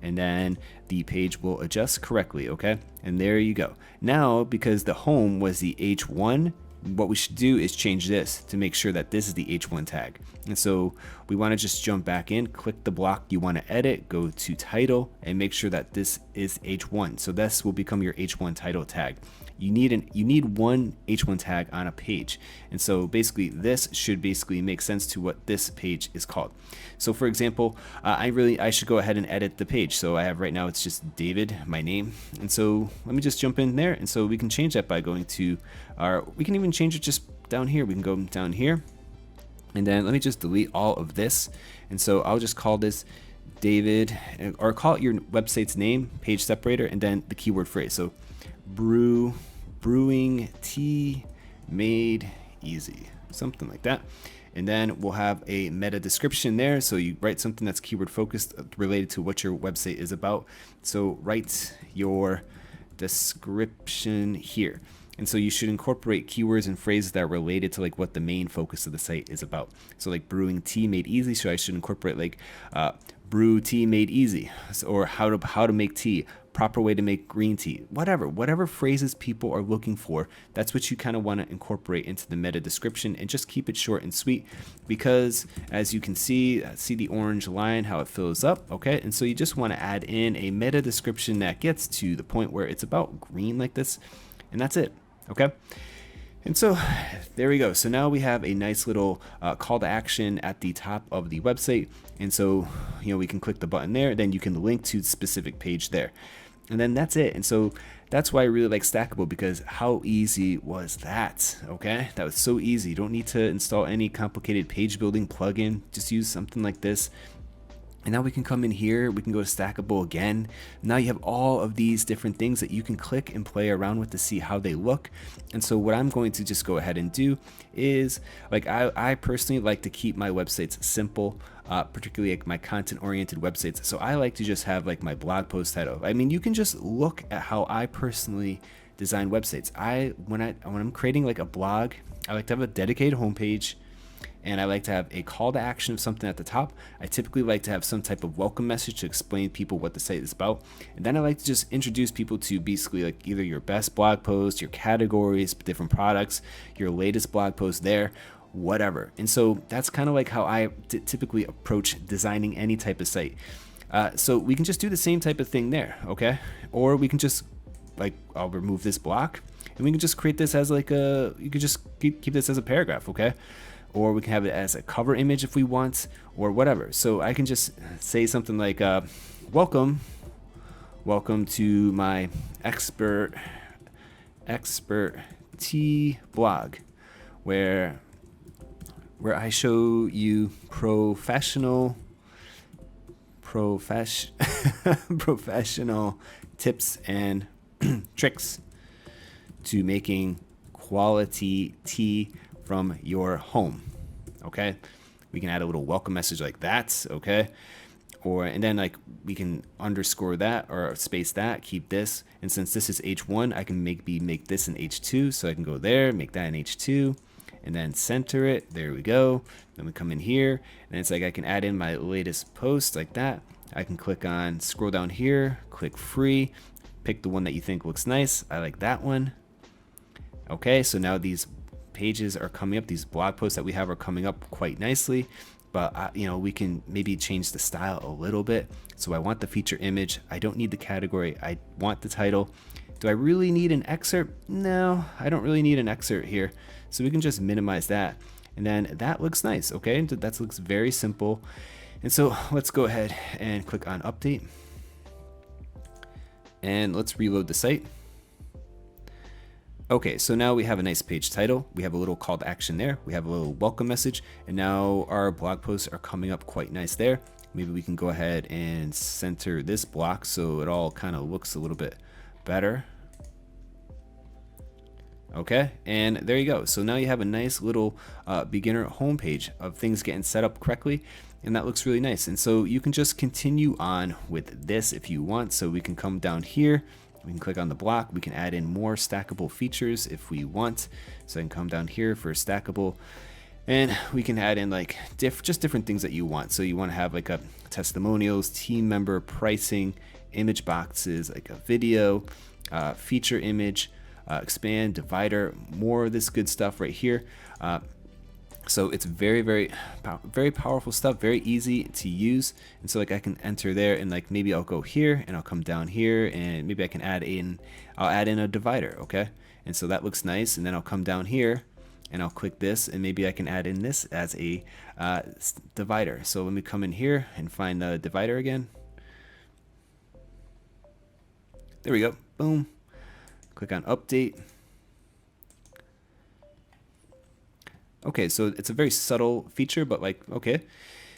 and then the page will adjust correctly, okay? And there you go. Now, because the home was the H1, what we should do is change this to make sure that this is the H1 tag. And so we want to just jump back in, click the block you want to edit, go to title, and make sure that this is H1. So this will become your H1 title tag. You need one H1 tag on a page. And so basically this should basically make sense to what this page is called. So for example, I should go ahead and edit the page. So I have right now, it's just David, my name. And so let me just jump in there. And so we can change that by going to we can even change it just down here. We can go down here, and then let me just delete all of this. And so I'll just call this David, or call it your website's name, page separator, and then the keyword phrase. So brewing tea made easy, something like that. And then we'll have a meta description there. So you write something that's keyword focused related to what your website is about. So write your description here. And so you should incorporate keywords and phrases that are related to like what the main focus of the site is about. So like brewing tea made easy. So I should incorporate like brew tea made easy, or how to make tea, proper way to make green tea, whatever phrases people are looking for. That's what you kind of want to incorporate into the meta description, and just keep it short and sweet, because as you can see the orange line, how it fills up. Okay, and so you just want to add in a meta description that gets to the point where it's about green like this, and that's it. Okay, and so there we go. So now we have a nice little call to action at the top of the website. And so, we can click the button there, then you can link to the specific page there. And then that's it. And so that's why I really like Stackable, because how easy was that? Okay, that was so easy. You don't need to install any complicated page building plugin. Just use something like this. And now we can come in here, we can go to Stackable again. Now you have all of these different things that you can click and play around with to see how they look. And so what I'm going to just go ahead and do is, like, I personally like to keep my websites simple, particularly like my content oriented websites. So I like to just have like my blog post title. I mean, you can just look at how I personally design websites. When I'm creating like a blog, I like to have a dedicated homepage, and I like to have a call to action of something at the top. I typically like to have some type of welcome message to explain people what the site is about. And then I like to just introduce people to basically like either your best blog post, your categories, different products, your latest blog post there, whatever. And so that's kind of like how I typically approach designing any type of site. So we can just do the same type of thing there, okay? Or we can just, like, I'll remove this block, and we can just create this as like you could just keep this as a paragraph, okay? Or we can have it as a cover image if we want, or whatever. So I can just say something like, welcome to my expert tea blog, where I show you professional tips and tricks to making quality tea from your home. Okay, we can add a little welcome message like that. Okay, and then like we can underscore that or space that, keep this, and since this is H1, I can make this an H2, so I can go there, make that an H2, and then center it. There we go. Then we come in here, and it's like I can add in my latest post like that. I can scroll down here, click free, pick the one that you think looks nice. I like that one. Okay, so now these pages are coming up, these blog posts that we have are coming up quite nicely, but you know, we can maybe change the style a little bit. So I want the feature image, I don't need the category, I want the title. Do I really need an excerpt? No, I don't really need an excerpt here. So we can just minimize that. And then that looks nice, okay? That looks very simple. And so let's go ahead and click on update. And let's reload the site. Okay, so now we have a nice page title. We have a little call to action there. We have a little welcome message. And now our blog posts are coming up quite nice there. Maybe we can go ahead and center this block so it all kind of looks a little bit better. Okay, and there you go. So now you have a nice little beginner homepage of things getting set up correctly, and that looks really nice. And so you can just continue on with this if you want. So we can come down here, we can click on the block, we can add in more stackable features if we want. So I can come down here for stackable, and we can add in like just different things that you want. So you want to have like a testimonials, team member pricing, image boxes, like a video, feature image, expand, divider, more of this good stuff right here. So it's very powerful stuff, very easy to use. And so like I can enter there, and like maybe I'll go here and I'll come down here, and maybe I can I'll add in a divider. Okay, and so that looks nice. And then I'll come down here and I'll click this, and maybe I can add in this as a divider. So let me come in here and find the divider again. There we go, boom. Click on update. Okay, so it's a very subtle feature, but like, okay.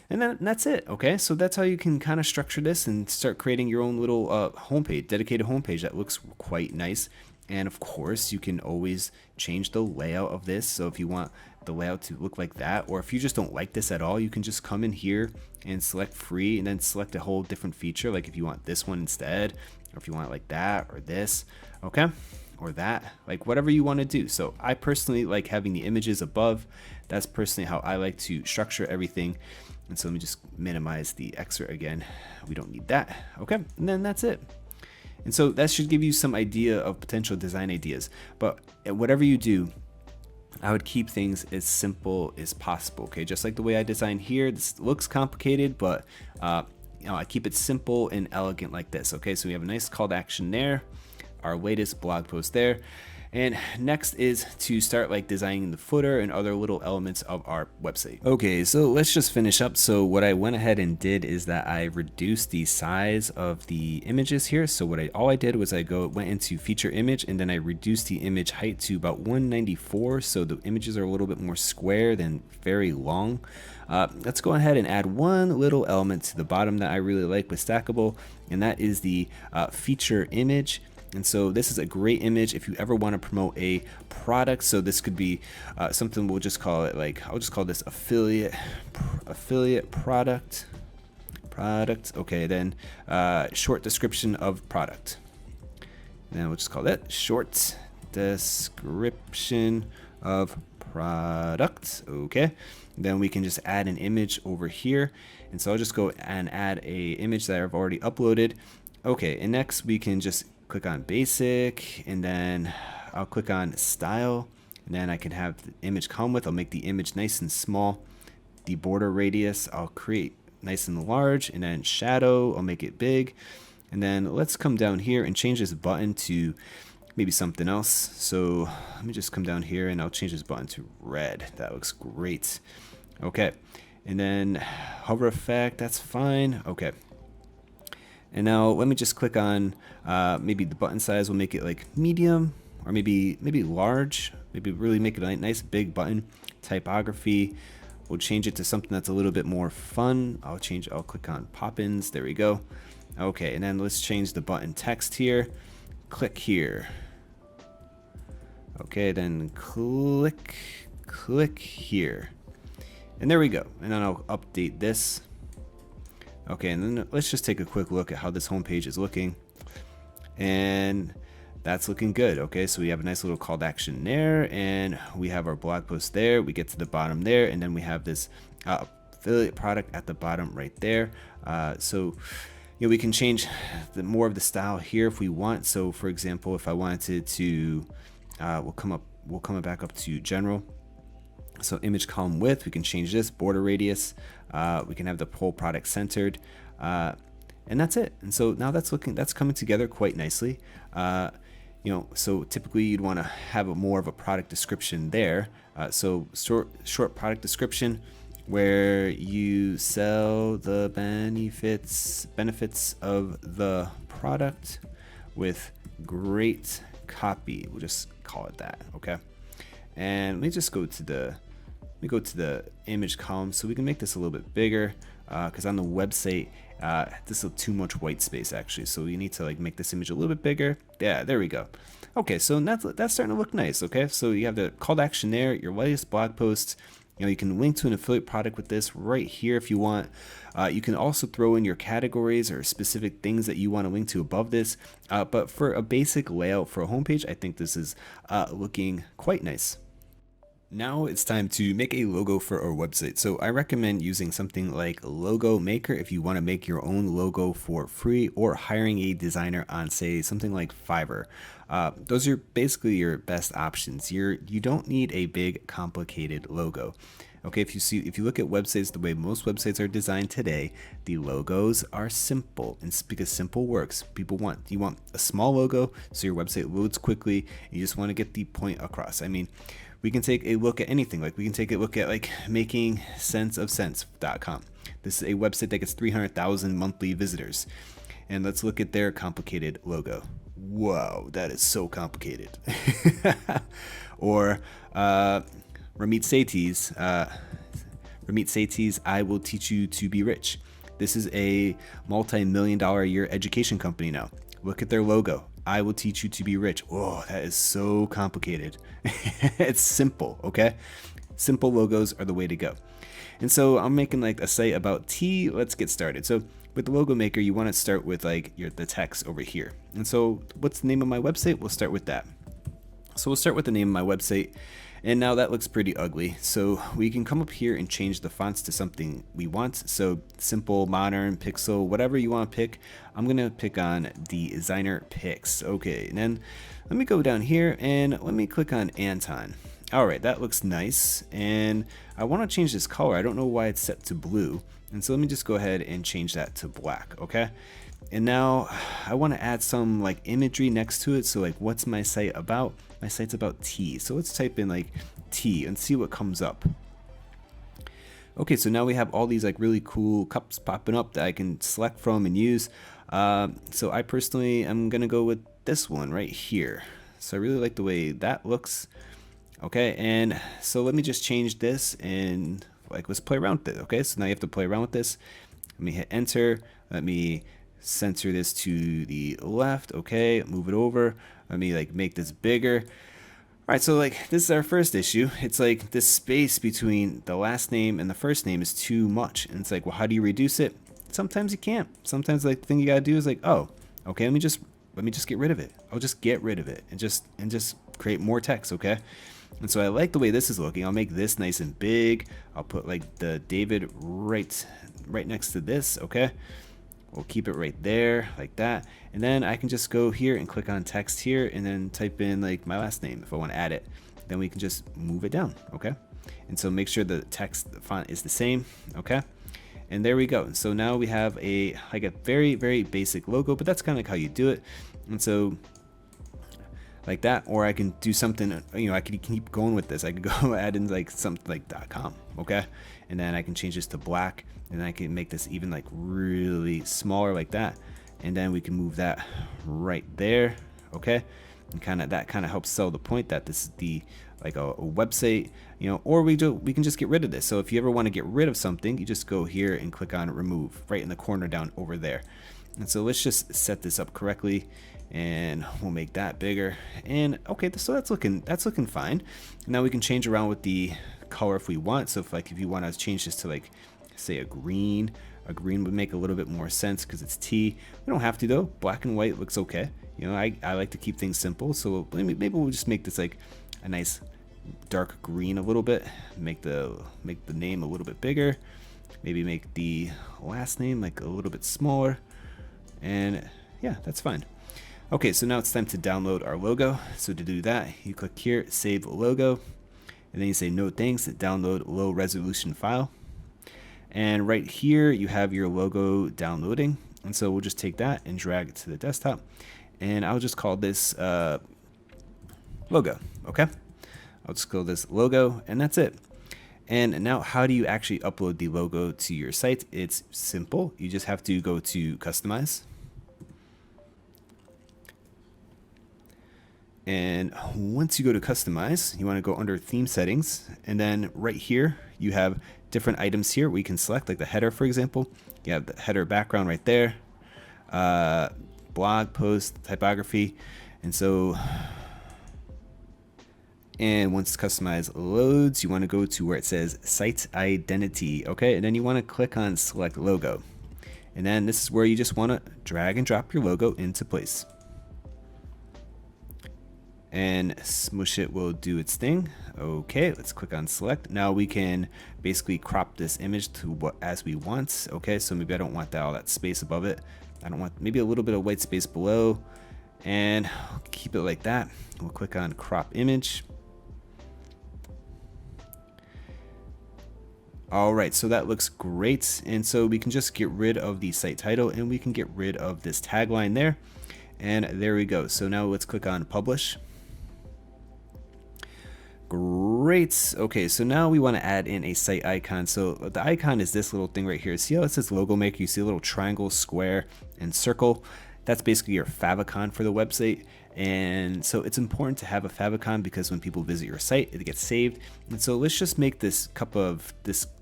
And then that's it, okay? So that's how you can kind of structure this and start creating your own little homepage, dedicated homepage that looks quite nice. And of course, you can always change the layout of this. So if you want the layout to look like that, or if you just don't like this at all, you can just come in here and select free, and then select a whole different feature. Like if you want this one instead, or if you want it like that, or this, okay? Or that, like whatever you want to do. So I personally like having the images above. That's personally how I like to structure everything. And so let me just minimize the excerpt again. We don't need that, okay? And then that's it. And so that should give you some idea of potential design ideas. But whatever you do, I would keep things as simple as possible, okay? Just like the way I design here, this looks complicated, but you know, I keep it simple and elegant like this, okay? So we have a nice call to action there, our latest blog post there. And next is to start like designing the footer and other little elements of our website. Okay, so let's just finish up. So what I went ahead and did is that I reduced the size of the images here. So all I did was I went into feature image, and then I reduced the image height to about 194. So the images are a little bit more square than very long. Let's go ahead and add one little element to the bottom that I really like with Stackable, and that is the feature image. And so this is a great image if you ever want to promote a product. So this could be something, we'll just call it like, I'll just call this affiliate product. Okay, then short description of product. And then we'll just call that short description of product. Okay, then we can just add an image over here. And so I'll just go and add a image that I've already uploaded. Okay, and next we can just click on basic, and then I'll click on style, and then I can have the image come with. I'll make the image nice and small. The border radius I'll create nice and large, and then shadow I'll make it big. And then let's come down here and change this button to maybe something else. So let me just come down here and I'll change this button to red. That looks great. Okay, and then hover effect, that's fine. Okay. And now let me just click on maybe the button size. We'll make it like medium, or maybe large. Maybe really make it a nice big button. Typography, we'll change it to something that's a little bit more fun. I'll click on Poppins. There we go. Okay, and then let's change the button text here. Click here. Okay, then click here. And there we go. And then I'll update this. Okay, and then let's just take a quick look at how this homepage is looking. And that's looking good. Okay, so we have a nice little call to action there, and we have our blog post there. We get to the bottom there, and then we have this affiliate product at the bottom right there. So you know, we can change more of the style here if we want. So for example, if I wanted to, we'll come up we'll come back up to general. So image column width, we can change this, border radius, we can have the whole product centered, and that's it. And so now that's coming together quite nicely. So typically you'd want to have more of a product description there. So short product description where you sell the benefits of the product with great copy. We'll just call it that, okay? And let me just go to the image column so we can make this a little bit bigger, because on the website this is too much white space actually, so we need to like make this image a little bit bigger. Yeah, there we go. Okay, so that's starting to look nice. Okay, so you have the call to action there, your latest blog posts. You can link to an affiliate product with this right here if you want. You can also throw in your categories or specific things that you want to link to above this. But for a basic layout for a homepage, I think this is looking quite nice. Now it's time to make a logo for our website. So I recommend using something like Logo Maker if you want to make your own logo for free, or hiring a designer on, say, something like Fiverr. Those are basically your best options. You don't need a big complicated logo. Okay, if you look at websites the way most websites are designed today, the logos are simple, and it's because simple works. You want a small logo so your website loads quickly. You just want to get the point across. I mean, we can take a look at anything. Like we can take a look at like makingsenseofsense.com. This is a website that gets 300,000 monthly visitors. And let's look at their complicated logo. Whoa, that is so complicated. Or Ramit Sethi's, I Will Teach You to Be Rich. This is a multi-million-dollar a year education company now. Look at their logo. I will teach you to be rich. Whoa, that is so complicated. It's simple, okay? Simple logos are the way to go. And so I'm making like a site about tea. Let's get started. So with the Logo Maker, you want to start with like the text over here. And so what's the name of my website? We'll start with that. So we'll start with the name of my website. And now that looks pretty ugly. So we can come up here and change the fonts to something we want. So simple, modern, pixel, whatever you want to pick. I'm going to pick on the Designer Pix. Okay, and then let me go down here and let me click on Anton. All right, that looks nice. And I want to change this color. I don't know why it's set to blue. And so let me just go ahead and change that to black, okay? And now I want to add some like imagery next to it. So like, what's my site about? My site's about tea. So let's type in like tea and see what comes up. Okay, so now we have all these like really cool cups popping up that I can select from and use. So I personally am gonna go with this one right here. So I really like the way that looks. Okay, and so let me just change this and like let's play around with it. Okay, so now you have to play around with this. Let me hit enter. Let me center this to the left. Okay, move it over. Let me like make this bigger. All right, so like this is our first issue. It's like this space between the last name and the first name is too much. And it's like, well, how do you reduce it? Sometimes you can't. Sometimes like the thing you gotta do is like, oh, okay, let me just get rid of it. I'll just get rid of it and just create more text, okay? And so I like the way this is looking. I'll make this nice and big. I'll put like the David right next to this, okay? We'll keep it right there like that. And then I can just go here and click on text here and then type in like my last name if I want to add it. Then we can just move it down, okay? And so make sure the text, the font is the same, okay? And there we go. So now we have a very, very basic logo, but that's kind of like how you do it. And so like that, or I can do something, I could keep going with this. I could go add in like something like .com, okay? And then I can change this to black, and I can make this even like really smaller like that. And then we can move that right there, okay? And that kind of helps sell the point that this is the like a website, or we can just get rid of this. So if you ever want to get rid of something, you just go here and click on remove right in the corner down over there. And so let's just set this up correctly, and we'll make that bigger. And okay, so that's looking fine. Now we can change around with the color if we want. So if you want to change this to like say a green would make a little bit more sense because it's tea. We don't have to though. Black and white looks okay. I like to keep things simple, so maybe we'll just make this like a nice dark green a little bit. Make the name a little bit bigger. Maybe make the last name like a little bit smaller. And yeah, that's fine. Okay, so now it's time to download our logo. So to do that, you click here, save logo, and then you say no thanks, download low resolution file. And right here, you have your logo downloading. And so we'll just take that and drag it to the desktop. And I'll just call this logo, okay? I'll just call this logo, and that's it. And now how do you actually upload the logo to your site? It's simple. You just have to go to customize. And once you go to customize, you want to go under theme settings, and then right here you have different items here we can select, like the header, for example. You have the header background right there, blog post, typography, and so. And once customize loads, you want to go to where it says site identity, okay? And then you want to click on select logo, and then this is where you just want to drag and drop your logo into place. And Smush It will do its thing. Okay, let's click on select. Now we can basically crop this image to what as we want. Okay, so maybe I don't want all that space above it. I don't want, maybe a little bit of white space below, and I'll keep it like that. We'll click on crop image. All right, so that looks great. And so we can just get rid of the site title, and we can get rid of this tagline there. And there we go. So now let's click on publish. Great. Okay, so now we want to add in a site icon. So the icon is this little thing right here. See how it says logo maker? You see a little triangle, square, and circle. That's basically your favicon for the website. And so it's important to have a favicon because when people visit your site, it gets saved. And so let's just make this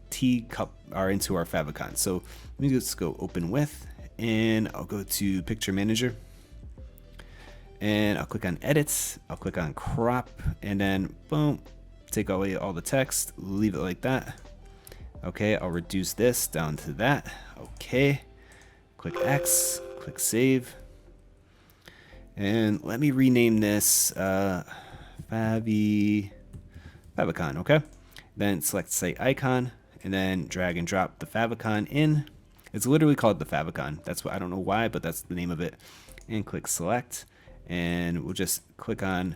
tea cup into our favicon. So let me just go open with, and I'll go to picture manager. And I'll click on edits, I'll click on crop, and then boom, take away all the text, leave it like that. Okay, I'll reduce this down to that. Okay, click X, click save. And let me rename this favicon, okay? Then select site icon, and then drag and drop the favicon in. It's literally called the favicon. That's what, I don't know why, but that's the name of it. And click select. And we'll just click on,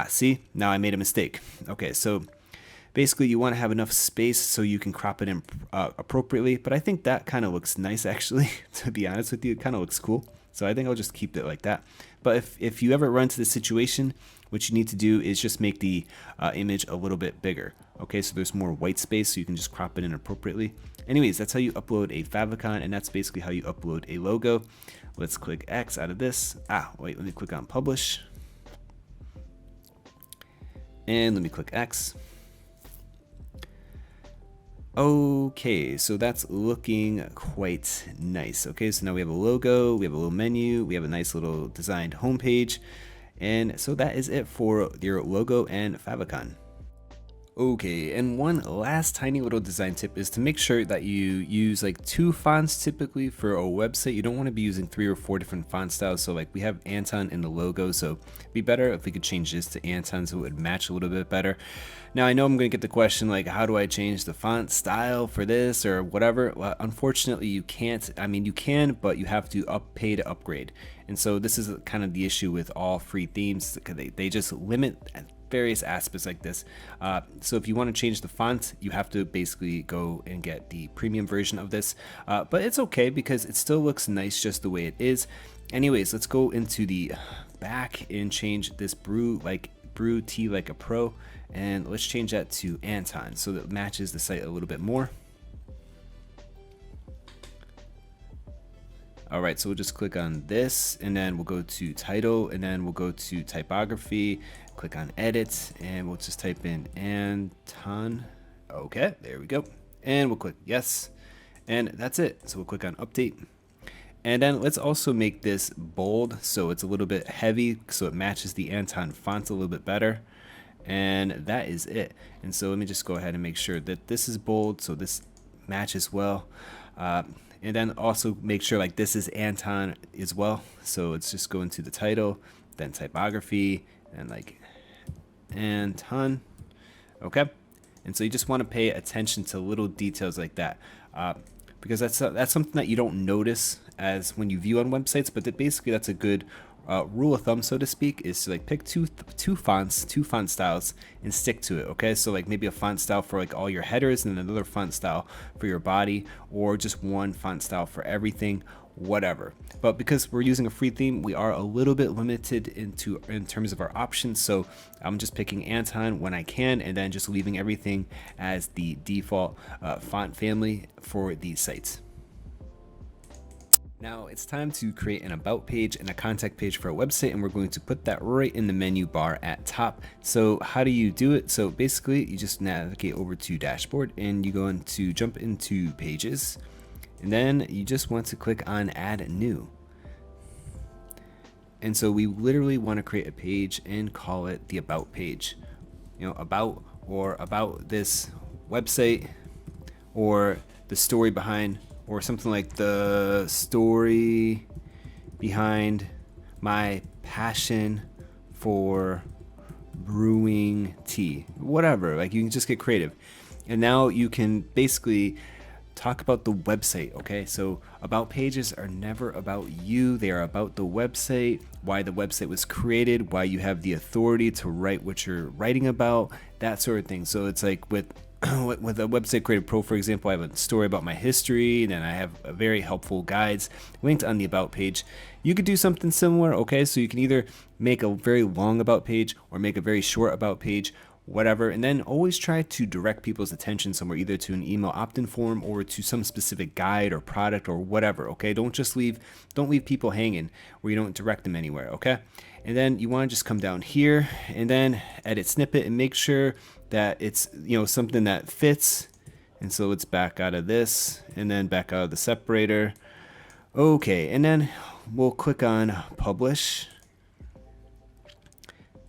see, now I made a mistake. Okay, so basically you want to have enough space so you can crop it in appropriately, but I think that kind of looks nice actually, to be honest with you. It kind of looks cool. So I think I'll just keep it like that. But if you ever run into this situation, what you need to do is just make the image a little bit bigger. Okay, so there's more white space so you can just crop it in appropriately. Anyways, that's how you upload a favicon, and that's basically how you upload a logo. Let's click X out of this. Wait, let me click on publish. And let me click X. Okay, so that's looking quite nice. Okay, so now we have a logo, we have a little menu, we have a nice little designed homepage. And so that is it for your logo and favicon. Okay, and one last tiny little design tip is to make sure that you use like 2 fonts typically for a website. You don't want to be using 3 or 4 different font styles. So like we have Anton in the logo, so it'd be better if we could change this to Anton so it would match a little bit better. Now I know I'm going to get the question like, how do I change the font style for this or whatever? Well, unfortunately you can't. I mean, you can, but you have to pay to upgrade. And so this is kind of the issue with all free themes. They just limit various aspects like this. So if you want to change the font, you have to basically go and get the premium version of this. But it's okay because it still looks nice just the way it is. Anyways, let's go into the back and change this brew tea like a pro, and let's change that to Anton so that it matches the site a little bit more. All right, so we'll just click on this, and then we'll go to title, and then we'll go to typography, click on edit, and we'll just type in Anton. Okay, there we go. And we'll click yes, and that's it. So we'll click on update. And then let's also make this bold so it's a little bit heavy so it matches the Anton font a little bit better. And that is it. And so let me just go ahead and make sure that this is bold so this matches well. And then also make sure like this is Anton as well. So let's just go into the title, then typography, and like Anton. Okay. And so you just want to pay attention to little details like that, because that's something that you don't notice as when you view on websites, but basically that's a good rule of thumb, so to speak, is to like pick two font styles and stick to it. Okay, so like maybe a font style for like all your headers and another font style for your body, or just one font style for everything, whatever. But because we're using a free theme, we are a little bit limited in terms of our options. So I'm just picking Anton when I can, and then just leaving everything as the default font family for these sites. Now it's time to create an about page and a contact page for a website, and we're going to put that right in the menu bar at top. So how do you do it? So basically you just navigate over to dashboard and you go into jump into pages, and then you just want to click on add new. And so we literally want to create a page and call it the about page, about, or about this website, or the story behind, or something like the story behind my passion for brewing tea, whatever. Like, you can just get creative. And now you can basically talk about the website. Okay, so about pages are never about you, they are about the website, why the website was created, why you have the authority to write what you're writing about, that sort of thing. So it's like with a Website Creator Pro, for example, I have a story about my history, and then I have a very helpful guides linked on the about page. You could do something similar. Okay, so you can either make a very long about page or make a very short about page, whatever, and then always try to direct people's attention somewhere, either to an email opt-in form or to some specific guide or product or whatever. Okay, don't leave people hanging where you don't direct them anywhere. Okay, and then you want to just come down here and then edit snippet and make sure that it's something that fits. And so let's back out of this and then back out of the separator. Okay, and then we'll click on publish.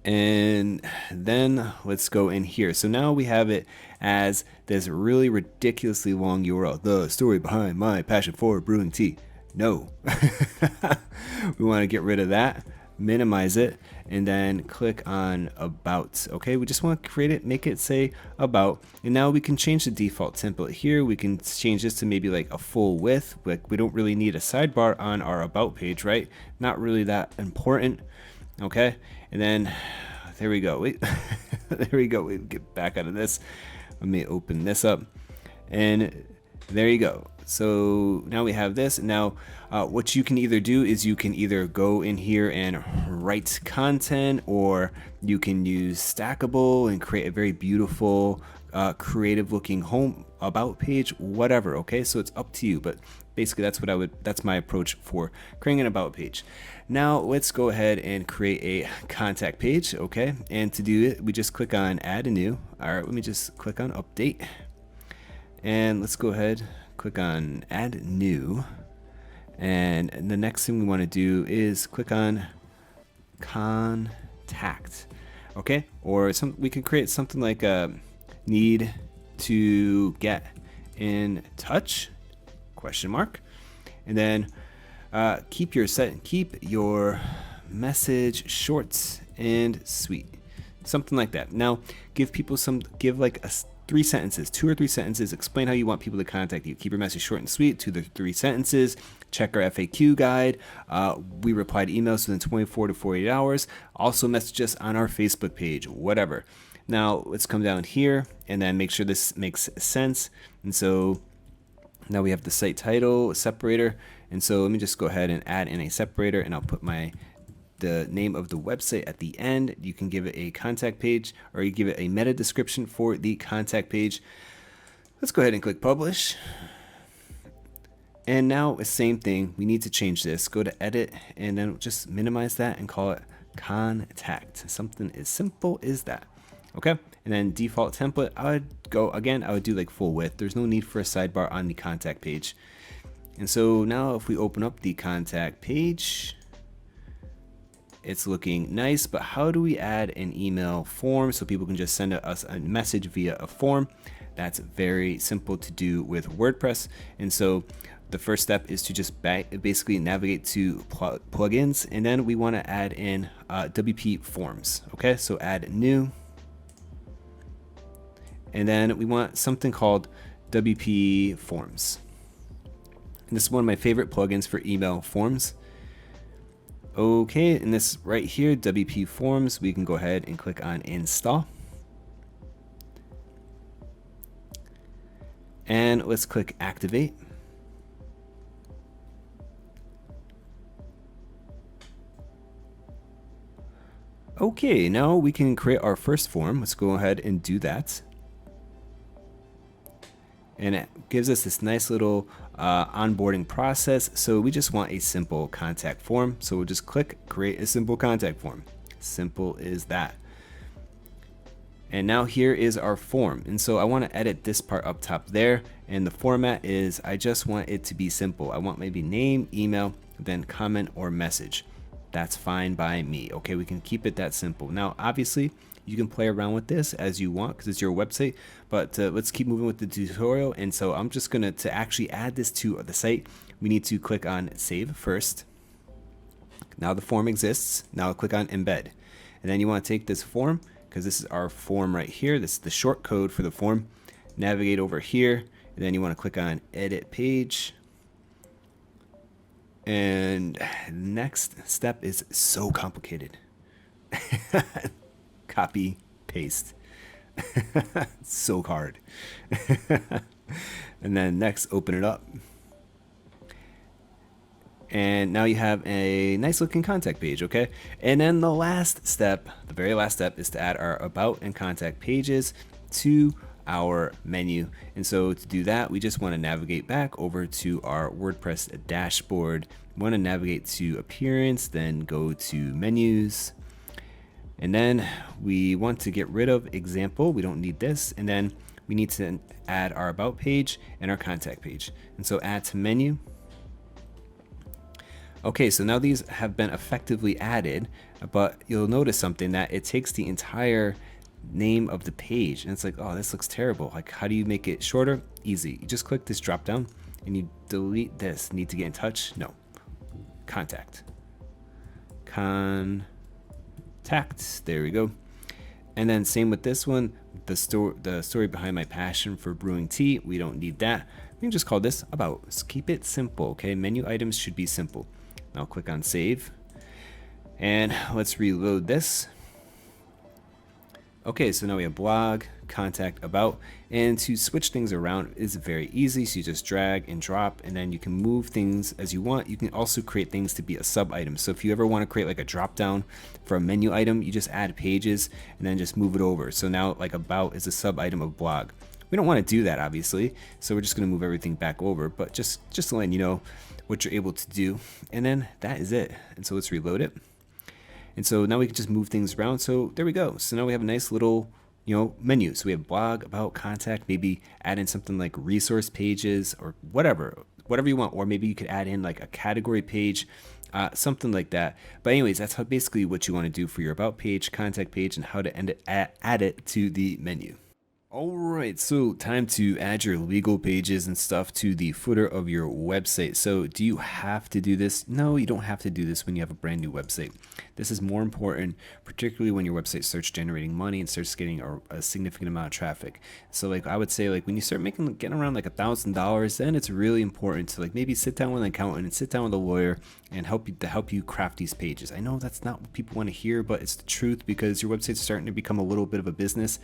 And then let's go in here. So now we have it as this really ridiculously long URL, the story behind my passion for brewing tea. No, we want to get rid of that, minimize it, and then click on about. Okay, we just want to create it, make it say about, and now we can change the default template here. We can change this to maybe like a full width. Like, we don't really need a sidebar on our about page, right? Not really that important. Okay, and then there we go. There we go. We get back out of this. Let me open this up, and there you go. So now we have this. Now what you can either do is you can either go in here and write content, or you can use Stackable and create a very beautiful creative looking home about page, whatever. Okay, so it's up to you, but basically that's my approach for creating an about page. Now let's go ahead and create a contact page. Okay, and to do it, we just click on add a new. All right, let me just click on update, and let's go ahead, click on add new, and the next thing we want to do is click on contact. Okay, or we can create something like need to get in touch, question mark, and then keep your message short and sweet, something like that. Now give like 3 sentences, 2 or 3 sentences, explain how you want people to contact you. Keep your message short and sweet, 2 to 3 sentences. Check our FAQ guide. We reply to emails within 24 to 48 hours. Also message us on our Facebook page, whatever. Now let's come down here and then make sure this makes sense. And so now we have the site title, separator. And so let me just go ahead and add in a separator, and I'll put the name of the website at the end. You can give it a contact page, or you give it a meta description for the contact page. Let's go ahead and click publish. And now the same thing, we need to change this. Go to edit and then just minimize that and call it contact. Something as simple as that. Okay, and then default template, I would do like full width. There's no need for a sidebar on the contact page. And so now if we open up the contact page, it's looking nice, but how do we add an email form so people can just send us a message via a form? That's very simple to do with WordPress. And so the first step is to just basically navigate to plugins, and then we want to add in WP Forms. Okay, so add new, and then we want something called WP Forms. And this is one of my favorite plugins for email forms. Okay, and this right here, WP Forms, we can go ahead and click on install. And let's click activate. Okay, now we can create our first form. Let's go ahead and do that. And it gives us this nice little onboarding process. So we just want a simple contact form. So we'll just click create a simple contact form. Simple as that. And now here is our form. And so I want to edit this part up top there. And the format is, I just want it to be simple. I want maybe name, email, then comment or message. That's fine by me. Okay, we can keep it that simple. Now, obviously, you can play around with this as you want because it's your website, but let's keep moving with the tutorial. And so I'm just gonna, to actually add this to the site, we need to click on save first. Now the form exists. Now click on embed. And then you wanna take this form, because this is our form right here. This is the short code for the form. Navigate over here, and then you wanna click on edit page. And next step is so complicated. Copy, paste. So hard. And then next, open it up. And now you have a nice looking contact page, okay? And then the last step, the very last step, is to add our about and contact pages to our menu. And so to do that, we just want to navigate back over to our WordPress dashboard. We want to navigate to appearance, then go to menus. And then we want to get rid of example. We don't need this. And then we need to add our about page and our contact page. And so add to menu. Okay, so now these have been effectively added, but you'll notice something, that it takes the entire name of the page and it's like, oh, this looks terrible. Like, how do you make it shorter? Easy. You just click this drop down and you delete this. Need to get in touch? No. Contact. Contact. There we go. And then same with this one, the story behind my passion for brewing tea. We don't need that. We can just call this about. Let's keep it simple, okay? Menu items should be simple. Now click on save. And let's reload this. Okay, so now we have blog, contact, about, and to switch things around is very easy. So you just drag and drop, and then you can move things as you want. You can also create things to be a sub item. So if you ever want to create like a drop down for a menu item, you just add pages and then just move it over. So now like about is a sub item of blog. We don't want to do that, obviously, so we're just going to move everything back over, but just to let you know what you're able to do. And then that is it. And so let's reload it. And so now we can just move things around. So there we go. So now we have a nice little, menu. So we have blog, about, contact, maybe add in something like resource pages or whatever you want. Or maybe you could add in like a category page, something like that. But anyways, that's basically what you want to do for your about page, contact page, and how to add it to the menu. Alright, so time to add your legal pages and stuff to the footer of your website. So do you have to do this? No, you don't have to do this when you have a brand new website. This is more important, particularly when your website starts generating money and starts getting a significant amount of traffic. So like I would say, like when you start getting around like $1,000, then it's really important to like maybe sit down with an accountant and sit down with a lawyer and help you craft these pages. I know that's not what people want to hear, but it's the truth, because your website's starting to become a little bit of a business.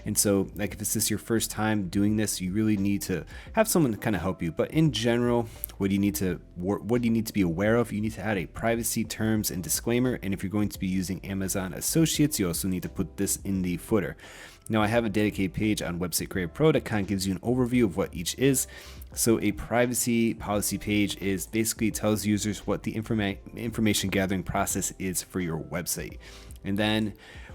And so like if this is your first time doing this, you really need to have someone to kind of help you. But in general, what do you need to be aware of? You need to add a privacy terms and disclaimer. And if you're going to be using Amazon Associates, you also need to put this in the footer. Now I have a dedicated page on Website Creator Pro that kind of gives you an overview of what each is. So a privacy policy page is basically tells users what the information gathering process is for your website. And then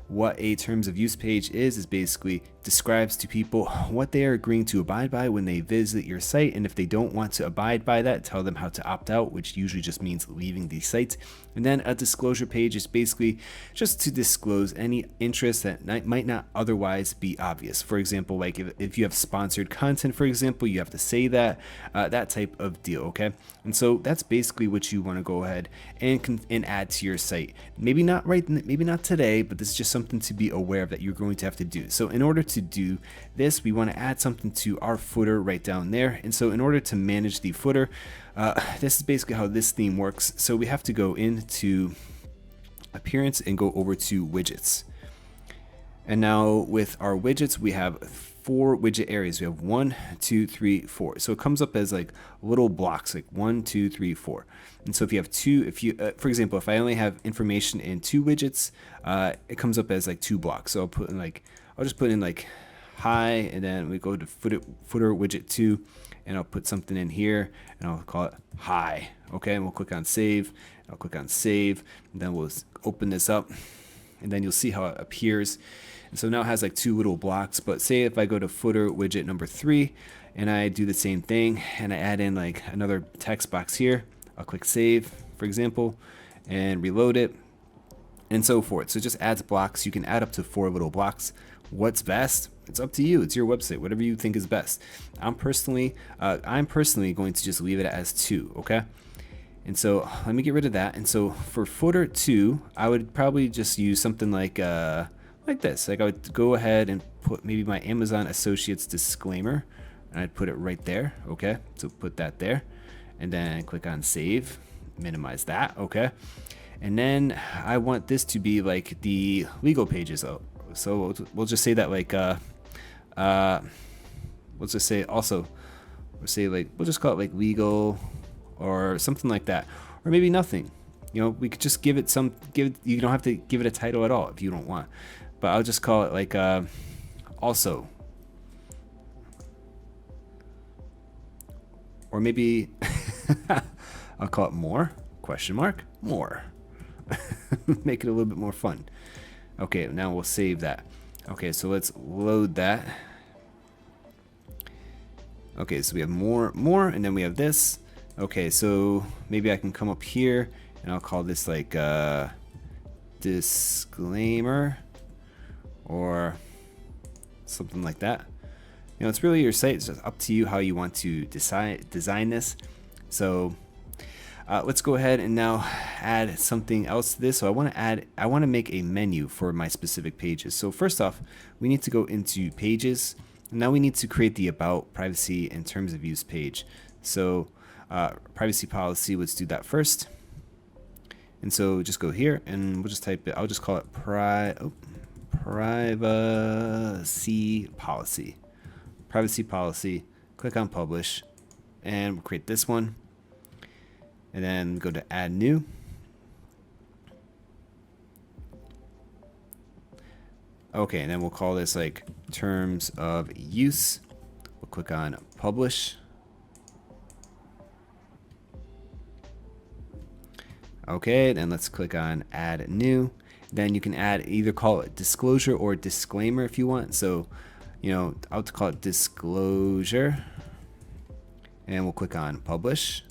what a terms of use page is basically describes to people what they are agreeing to abide by when they visit your site, and if they don't want to abide by that, tell them how to opt out, which usually just means leaving the site. And then a disclosure page is basically just to disclose any interest that might not otherwise otherwise be obvious. For example, like if you have sponsored content, for example, you have to say that, that type of deal, okay? And so that's basically what you want to go ahead and add to your site. Maybe not today, but this is just something to be aware of that you're going to have to do. So in order to do this, we want to add something to our footer right down there. And so in order to manage the footer, this is basically how this theme works. So we have to go into appearance and go over to widgets. And now with our widgets, we have 4 widget areas. We have 1, 2, 3, 4. So it comes up as like little blocks, like 1, 2, 3, 4. And so if you have 2, for example, if I only have information in 2 widgets, it comes up as like 2 blocks. So I'll just put in like hi, and then we go to footer widget 2, and I'll put something in here, and I'll call it hi. Okay, and we'll click on save. I'll click on save, and then we'll open this up, and then you'll see how it appears. And so now it has like 2 little blocks. But say if I go to footer widget number 3, and I do the same thing, and I add in like another text box here, I'll click save, for example, and reload it, and so forth. So it just adds blocks. You can add up to 4 little blocks. What's best? It's up to you. It's your website, whatever you think is best. I'm personally going to just leave it as 2, okay? And so let me get rid of that. And so for footer 2, I would probably just use something like this. Like I would go ahead and put maybe my Amazon Associates disclaimer, and I'd put it right there, okay? So put that there, and then click on save, minimize that, okay? And then I want this to be like the legal pages. So we'll just say that like we'll just say also, we'll just call it like legal or something like that, or maybe nothing. You know, we could just give it. You don't have to give it a title at all if you don't want, but I'll just call it like also, or maybe I'll call it more, question mark, more. Make it a little bit more fun. Okay, now we'll save that. Okay, so let's load that. Okay, so we have more, and then we have this. Okay, so maybe I can come up here, and I'll call this like disclaimer or something like that. You know, it's really your site. It's just up to you how you want to design this. So let's go ahead and now add something else to this. So I want to make a menu for my specific pages. So first off, we need to go into pages. And now we need to create the about, privacy, and terms of use page. So privacy policy, let's do that first. And so just go here, and we'll just type it. I'll just call it privacy policy. Privacy policy. Click on publish, and we'll create this one. And then go to add new. Okay, and then we'll call this like terms of use. We'll click on publish. Okay, then let's click on add new. Then you can either call it disclosure or disclaimer if you want. So, you know, I'll call it disclosure, and we'll click on publish.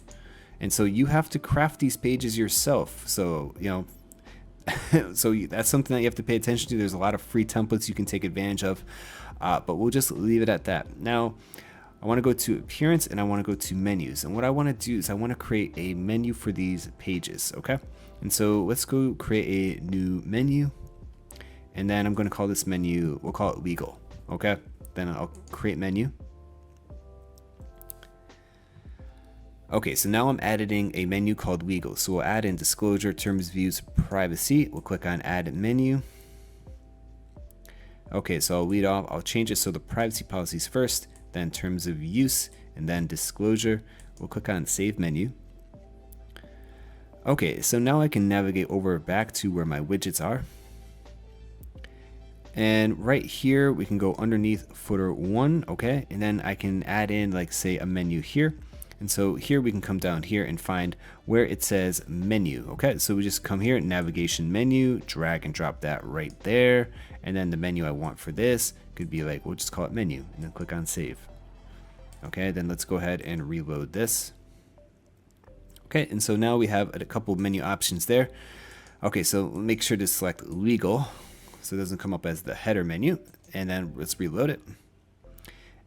And so you have to craft these pages yourself. So, you know, so that's something that you have to pay attention to. There's a lot of free templates you can take advantage of, but we'll just leave it at that. Now, I want to go to appearance, and I want to go to menus. And what I want to do is I want to create a menu for these pages, okay? And so let's go create a new menu, and then I'm going to call this menu, we'll call it legal, okay? Then I'll create menu. Okay, so now I'm adding a menu called legal. So we'll add in disclosure, terms of use, privacy. We'll click on add menu. Okay, so I'll lead off. I'll change it so the privacy policies first, then terms of use, and then disclosure. We'll click on save menu. Okay, so now I can navigate over back to where my widgets are. And right here, we can go underneath footer 1, okay? And then I can add in, like, say, a menu here. And so here we can come down here and find where it says menu. Okay, so we just come here, navigation menu, drag and drop that right there. And then the menu I want for this could be like, we'll just call it menu, and then click on save. Okay, then let's go ahead and reload this. Okay, and so now we have a couple menu options there. Okay, so make sure to select legal. so it doesn't come up as the header menu. And then let's reload it.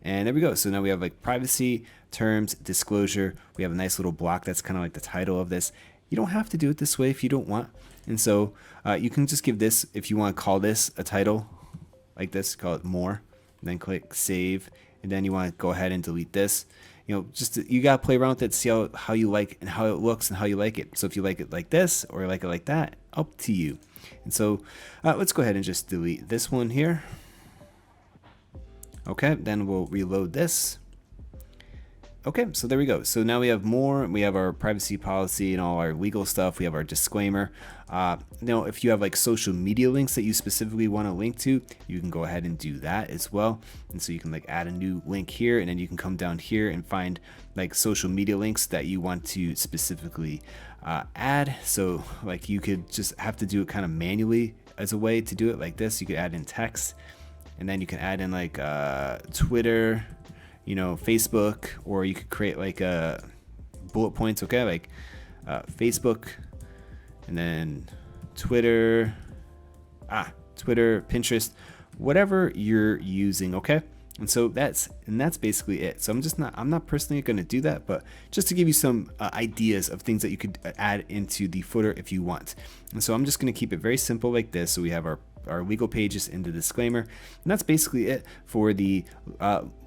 And there we go. So now we have like privacy, terms, disclosure. We have a nice little block that's kind of like the title of this. You don't have to do it this way if you don't want. And so you can just give this, if you want to call this a title like this, call it more, and then click save. And then you want to go ahead and delete this. You know, you got to play around with it, see how you like and how it looks and how you like it. So if you like it like this or like it like that, up to you. And so let's go ahead and just delete this one here. Okay, then we'll reload this. Okay, so there we go. So now we have more. We have our privacy policy and all our legal stuff. We have our disclaimer. Now, if you have like social media links that you specifically want to link to, you can go ahead and do that as well. And so you can like add a new link here, and then you can come down here and find like social media links that you want to specifically add. So like you could just have to do it kind of manually as a way to do it like this. You could add in text, and then you can add in like Twitter, you know, Facebook, or you could create like bullet points, okay, like Facebook, and then Twitter, Pinterest, whatever you're using, okay. And so that's basically it. So I'm not personally going to do that, but just to give you some ideas of things that you could add into the footer if you want. And so I'm just going to keep it very simple like this. So we have our legal pages in the disclaimer, and that's basically it for the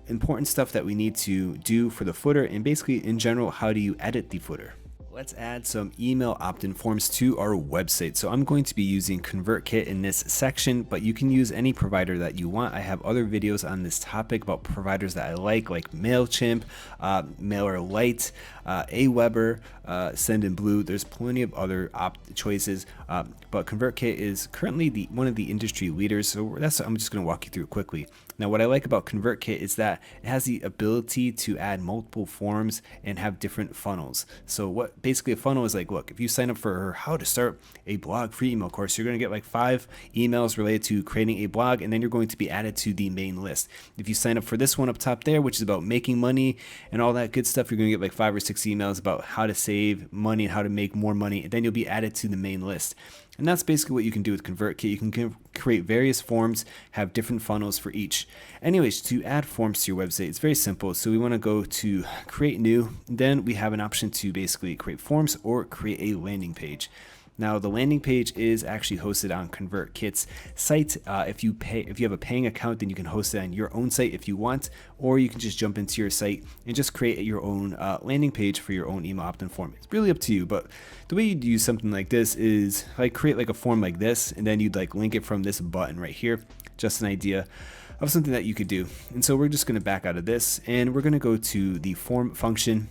important stuff that we need to do for the footer, and basically in general, how do you edit the footer. Let's add some email opt-in forms to our website. So I'm going to be using ConvertKit in this section, but you can use any provider that you want. I have other videos on this topic about providers that I like MailChimp, MailerLite, Aweber, Sendinblue. There's plenty of other choices, but ConvertKit is currently one of the industry leaders. So I'm just going to walk you through it quickly. Now, what I like about ConvertKit is that it has the ability to add multiple forms and have different funnels. So what basically a funnel is like, look, if you sign up for how to start a blog free email course, you're going to get like 5 emails related to creating a blog, and then you're going to be added to the main list. If you sign up for this one up top there, which is about making money and all that good stuff, you're going to get like 5 or 6 emails about how to save money and how to make more money, and then you'll be added to the main list. And that's basically what you can do with ConvertKit. You can create various forms, have different funnels for each. Anyways, to add forms to your website, it's very simple. So we want to go to create new. Then we have an option to basically create forms or create a landing page. Now, the landing page is actually hosted on ConvertKit's site. If you have a paying account, then you can host it on your own site if you want, or you can just jump into your site and just create your own landing page for your own email opt-in form. It's really up to you, but the way you'd use something like this is like create like a form like this, and then you'd like link it from this button right here. Just an idea of something that you could do. And so we're just going to back out of this, and we're going to go to the form function.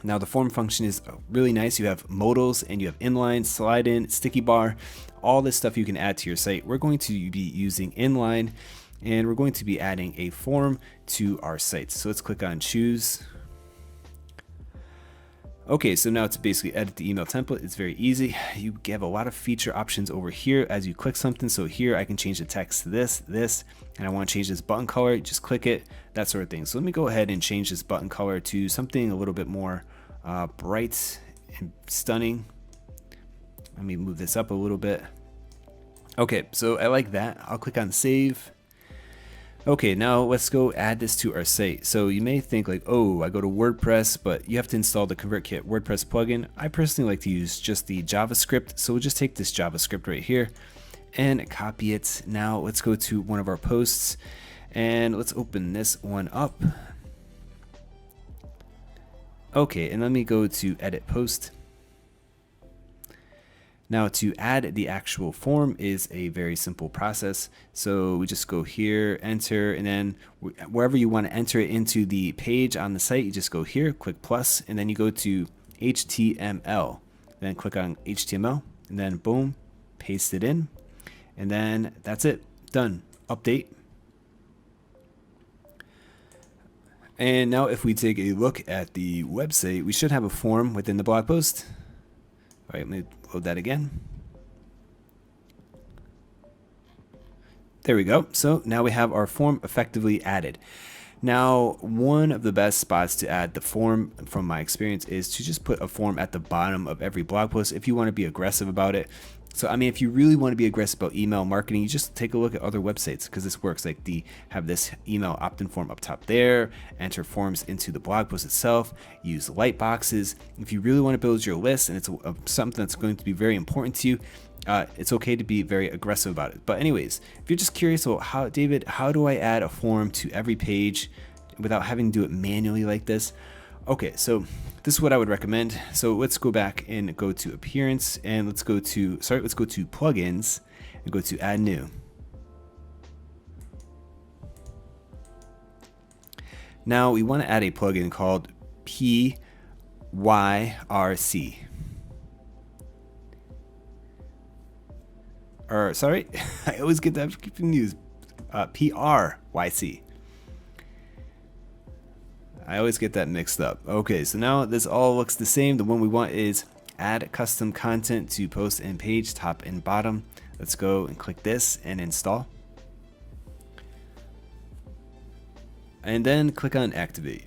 Now the form function is really nice. You have modals and you have inline, slide in, sticky bar, all this stuff you can add to your site. We're going to be using inline, and we're going to be adding a form to our site. So let's click on choose. Okay, so now to basically edit the email template, it's very easy. You have a lot of feature options over here as you click something. So here I can change the text to this, and I want to change this button color, just click it, that sort of thing. So let me go ahead and change this button color to something a little bit more bright and stunning. Let me move this up a little bit. Okay, so I like that. I'll click on save. Okay, now let's go add this to our site. So you may think like, oh, I go to WordPress, but you have to install the ConvertKit WordPress plugin. I personally like to use just the JavaScript. So we'll just take this JavaScript right here and copy it. Now let's go to one of our posts, and let's open this one up. Okay, and let me go to edit post. Now to add the actual form is a very simple process. So we just go here, enter, and then wherever you want to enter it into the page on the site, you just go here, click plus, and then you go to HTML. Then click on HTML, and then boom, paste it in. And then that's it, done, update. And now if we take a look at the website, we should have a form within the blog post. All right, let me load that again. There we go. So now we have our form effectively added. Now, one of the best spots to add the form from my experience is to just put a form at the bottom of every blog post if you want to be aggressive about it. So, I mean, if you really want to be aggressive about email marketing, you just take a look at other websites because this works. Like have this email opt-in form up top there, enter forms into the blog post itself, use light boxes. If you really want to build your list and it's something that's going to be very important to you, it's okay to be very aggressive about it. But anyways, if you're just curious about how do I add a form to every page without having to do it manually like this? Okay, so this is what I would recommend. So let's go back and go to appearance and let's go to plugins and go to add new. Now we want to add a plugin called PYRC. Or sorry, I always get that confused. PRYC. I always get that mixed up. Okay, so now this all looks the same. The one we want is add custom content to post and page, top and bottom. Let's go and click this and install. And then click on activate.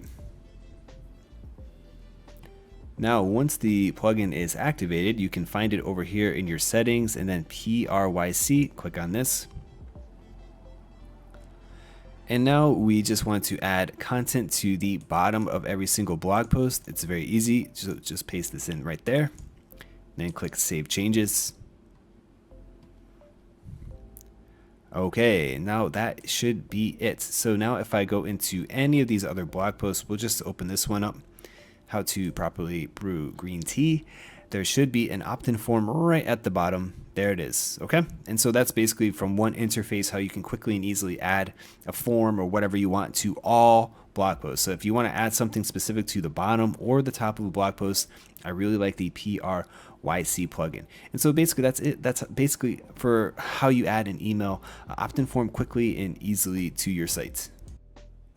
Now, once the plugin is activated, you can find it over here in your settings and then PRYC, click on this. And now we just want to add content to the bottom of every single blog post. It's very easy. So just paste this in right there. Then click Save Changes. Okay, now that should be it. So now if I go into any of these other blog posts, we'll just open this one up. How to properly brew green tea. There should be an opt-in form right at the bottom. There it is. Okay. And so that's basically from one interface how you can quickly and easily add a form or whatever you want to all blog posts. So if you want to add something specific to the bottom or the top of a blog post, I really like the PRYC plugin. And so basically that's it. That's basically for how you add an email opt-in form quickly and easily to your site.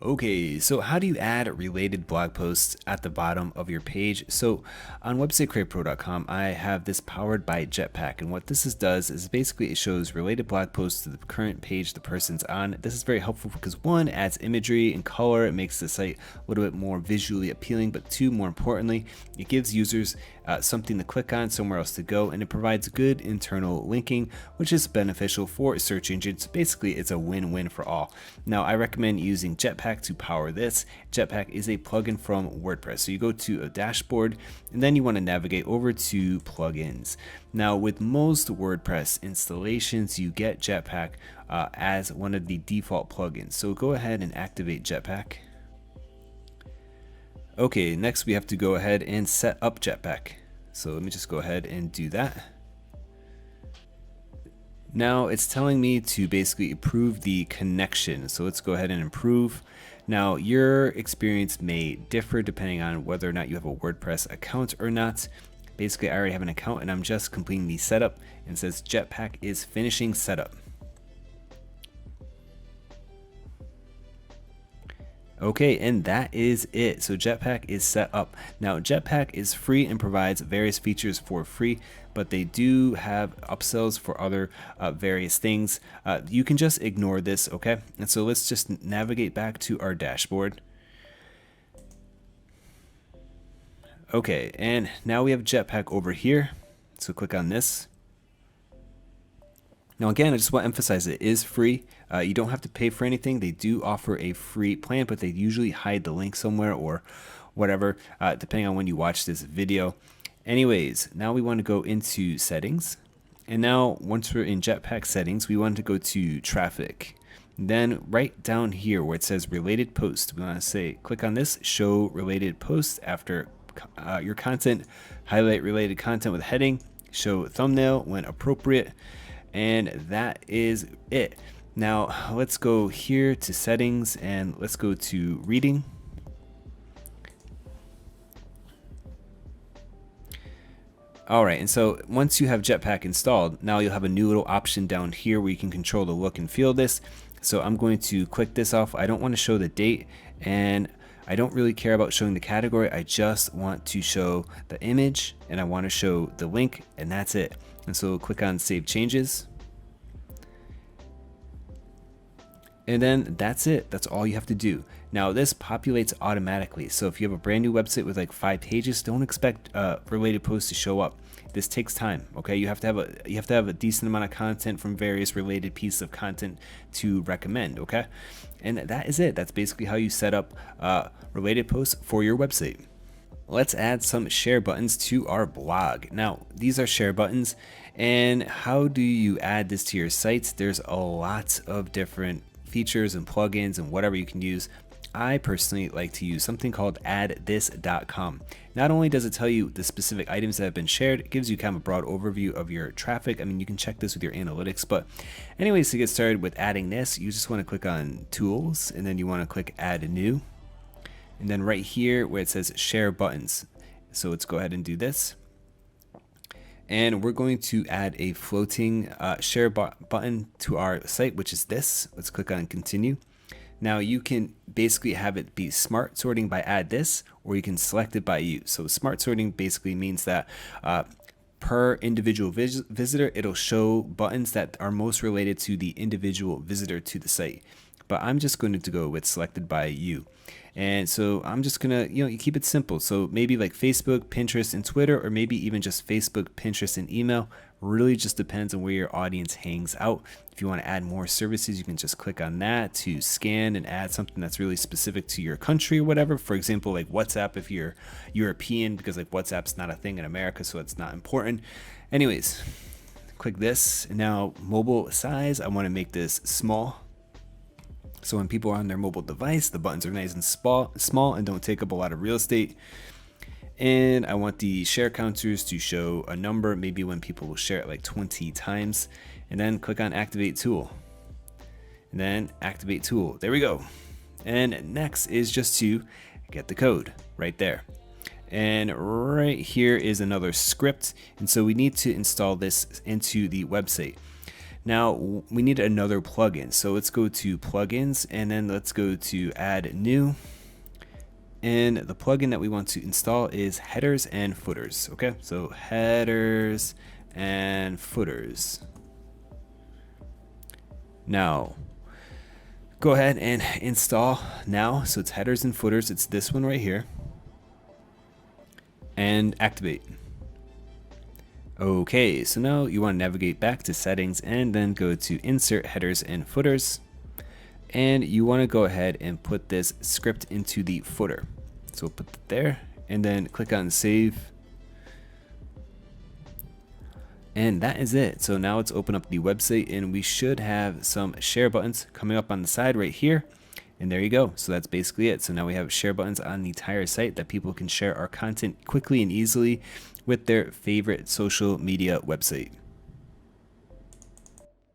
Okay, so how do you add related blog posts at the bottom of your page? So on websitecreatorpro.com, I have this powered by Jetpack, and what this does is basically it shows related blog posts to the current page the person's on. This is very helpful because one, adds imagery and color, it makes the site a little bit more visually appealing, but two, more importantly, it gives users something to click on, somewhere else to go, and it provides good internal linking, which is beneficial for search engines. Basically, it's a win-win for all. Now, I recommend using Jetpack to power this. Jetpack is a plugin from WordPress. So you go to a dashboard, and then you want to navigate over to plugins. Now, with most WordPress installations, you get Jetpack as one of the default plugins. So go ahead and activate Jetpack. Okay, next we have to go ahead and set up Jetpack. So let me just go ahead and do that. Now it's telling me to basically approve the connection. So let's go ahead and approve. Now your experience may differ depending on whether or not you have a WordPress account or not. Basically, I already have an account and I'm just completing the setup, and it says Jetpack is finishing setup. Okay, and that is it. So Jetpack is set up. Now Jetpack is free and provides various features for free, but they do have upsells for other various things. You can just ignore this, okay? And so let's just navigate back to our dashboard. Okay, and now we have Jetpack over here. So click on this. Now again, I just want to emphasize it is free. You don't have to pay for anything. They do offer a free plan, but they usually hide the link somewhere or whatever, depending on when you watch this video. Anyways, now we want to go into settings. And now once we're in Jetpack settings, we want to go to traffic. Then right down here where it says related post, we want to say, click on this, show related posts after your content, highlight related content with heading, show thumbnail when appropriate. And that is it. Now let's go here to settings and let's go to reading. All right, and so once you have Jetpack installed, now you'll have a new little option down here where you can control the look and feel of this. So I'm going to click this off. I don't want to show the date, and I don't really care about showing the category. I just want to show the image and I want to show the link, and that's it. And so click on Save Changes. And then that's it. That's all you have to do. Now this populates automatically. So if you have a brand new website with like 5 pages, don't expect related posts to show up. this takes time. Okay, you have to have a decent amount of content from various related pieces of content to recommend. Okay, and that is it. That's basically how you set up related posts for your website. Let's add some share buttons to our blog. Now, these are share buttons, and how do you add this to your sites? There's a lot of different features and plugins and whatever you can use. I personally like to use something called addthis.com. Not only does it tell you the specific items that have been shared, it gives you kind of a broad overview of your traffic. I mean, you can check this with your analytics, but anyways, to get started with adding this, you just want to click on tools, and then you want to click add new. And then right here where it says share buttons. So let's go ahead and do this. And we're going to add a floating share button to our site, which is this. Let's click on continue. Now you can basically have it be smart sorting by add this, or you can select it by you. So smart sorting basically means that per individual visitor, it'll show buttons that are most related to the individual visitor to the site. But I'm just going to go with selected by you. And so I'm just gonna, you keep it simple. So maybe like Facebook, Pinterest, and Twitter, or maybe even just Facebook, Pinterest, and email. Really just depends on where your audience hangs out. If you want to add more services, you can just click on that to scan and add something that's really specific to your country or whatever. For example, like WhatsApp if you're European, because like WhatsApp's not a thing in America, so it's not important. Anyways, click this. And now mobile size, I want to make this small. So when people are on their mobile device, the buttons are nice and small and don't take up a lot of real estate. And I want the share counters to show a number, maybe when people will share it like 20 times. And then click on activate tool. And then activate tool. There we go. And next is just to get the code right there. And right here is another script. And so we need to install this into the website. Now we need another plugin. So let's go to plugins, and then let's go to add new. And the plugin that we want to install is headers and footers. Okay, so headers and footers. Now go ahead and install now. So it's headers and footers. It's this one right here. And activate. Okay, so now you want to navigate back to settings and then go to insert headers and footers. And you want to go ahead and put this script into the footer. So we'll put it there and then click on save. And that is it. So now let's open up the website, and we should have some share buttons coming up on the side right here. And there you go. So that's basically it. So now we have share buttons on the entire site that people can share our content quickly and easily with their favorite social media website.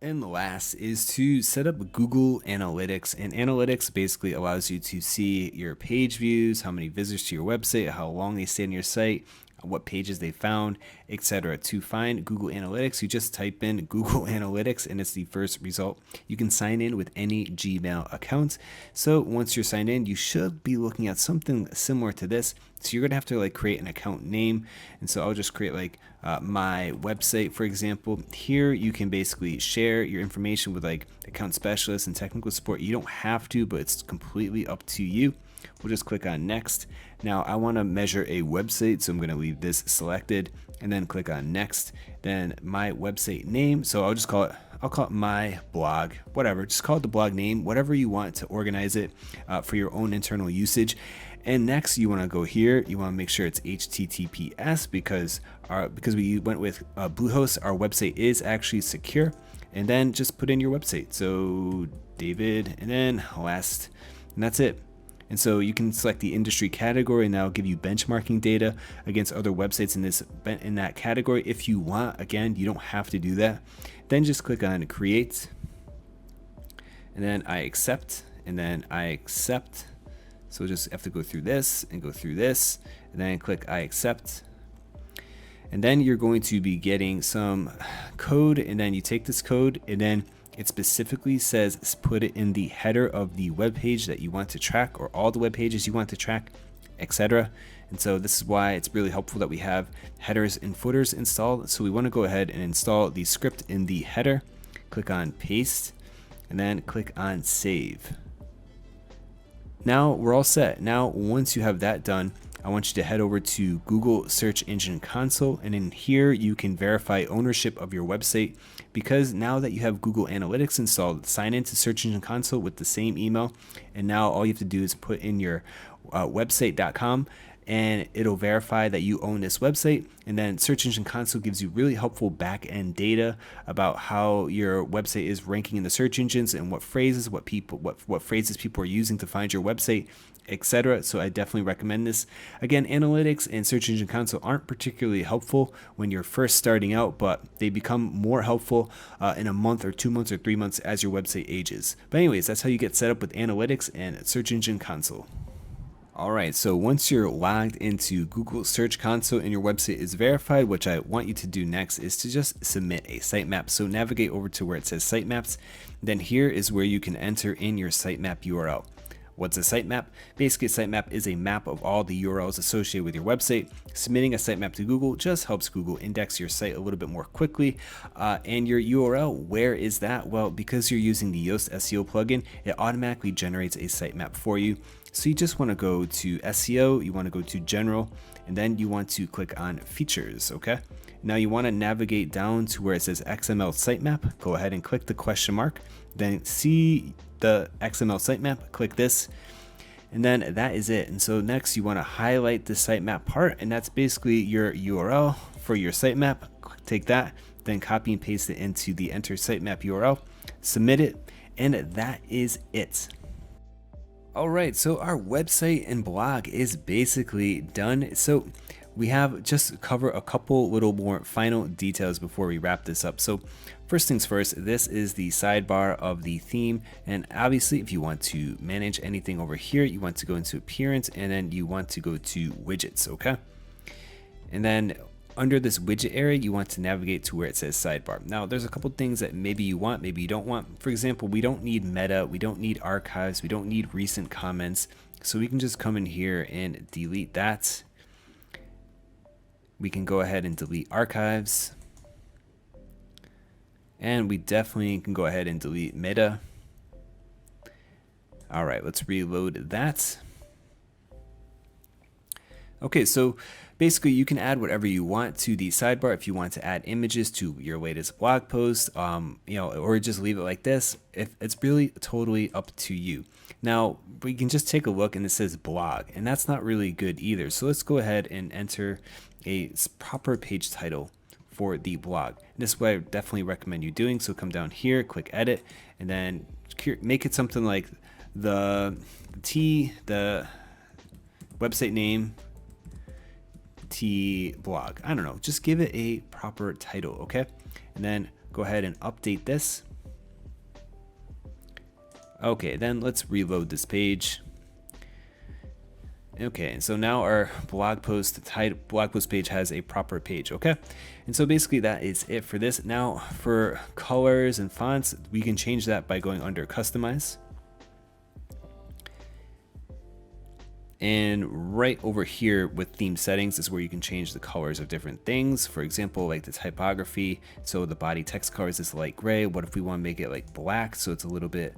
And the last is to set up Google Analytics. And Analytics basically allows you to see your page views, how many visitors to your website, how long they stay on your site, what pages they found, etc. To find Google Analytics, you just type in Google Analytics and it's the first result. You can sign in with any Gmail account. So once you're signed in, you should be looking at something similar to this. So you're gonna have to like create an account name. And so I'll just create like my website, for example. Here you can basically share your information with like account specialists and technical support. You don't have to, but it's completely up to you. We'll just click on next. Now I want to measure a website, so I'm going to leave this selected and then click on next. Then my website name, so I'll call it my blog, whatever, just call it the blog name, whatever you want to organize it for your own internal usage. And next you want to go here, you want to make sure it's HTTPS because we went with Bluehost, our website is actually secure. And then just put in your website, so David, and then last, and that's it. And so you can select the industry category, and that'll give you benchmarking data against other websites in that category if you want. Again, you don't have to do that. Then just click on create, and then I accept, and then I accept. So just have to go through this and go through this, and then click I accept. And then you're going to be getting some code, and then you take this code, and then it specifically says put it in the header of the web page that you want to track, or all the web pages you want to track, etc. And so this is why it's really helpful that we have headers and footers installed. So we want to go ahead and install the script in the header, click on paste, and then click on save. Now we're all set. Now once you have that done, I want you to head over to Google Search Engine Console, and in here you can verify ownership of your website, because now that you have Google Analytics installed, sign into Search Engine Console with the same email, and now all you have to do is put in your website.com, and it'll verify that you own this website. And then Search Engine Console gives you really helpful back-end data about how your website is ranking in the search engines, and what phrases people are using to find your website, etc. So I definitely recommend this. Again, analytics and Search Engine Console aren't particularly helpful when you're first starting out, but they become more helpful in a month or 2 months or 3 months as your website ages. But anyways, that's how you get set up with analytics and Search Engine Console. Alright, so once you're logged into Google Search Console and your website is verified, what I want you to do next is to just submit a sitemap. So navigate over to where it says sitemaps. Then here is where you can enter in your sitemap URL. What's a sitemap? Basically, a sitemap is a map of all the URLs associated with your website. Submitting a sitemap to Google just helps Google index your site a little bit more quickly. And your URL, where is that? Well, because you're using the Yoast SEO plugin, it automatically generates a sitemap for you. So you just want to go to SEO, you want to go to General, and then you want to click on Features, okay? Now you want to navigate down to where it says XML sitemap. Go ahead and click the question mark, then see the XML sitemap, click this, and then that is it. And so next you want to highlight the sitemap part, and that's basically your URL for your sitemap. Take that, then copy and paste it into the enter sitemap URL, submit it, and that is it. Alright, so our website and blog is basically done. So we have just cover a couple little more final details before we wrap this up. So first things first, this is the sidebar of the theme, and obviously if you want to manage anything over here, you want to go into appearance, and then you want to go to widgets, okay? And then under this widget area, you want to navigate to where it says sidebar. Now there's a couple things that maybe you want, maybe you don't want. For example, we don't need meta, we don't need archives, we don't need recent comments, so we can just come in here and delete that. We can go ahead and delete archives, and we definitely can go ahead and delete meta. All right, let's reload that. Okay, so basically you can add whatever you want to the sidebar. If you want to add images to your latest blog post, or just leave it like this, it's really totally up to you. Now we can just take a look, and it says blog, and that's not really good either. So let's go ahead and enter a proper page title for the blog. And this is what I definitely recommend you doing. So come down here, click edit, and then make it something like the website name, blog. I don't know, just give it a proper title, okay? And then go ahead and update this. Okay, then let's reload this page. Okay, so now our blog post page has a proper page, okay? And so basically that is it for this. Now for colors and fonts, we can change that by going under customize. And right over here with theme settings is where you can change the colors of different things. For example, like the typography. So the body text color is this light gray. What if we want to make it like black so it's a little bit,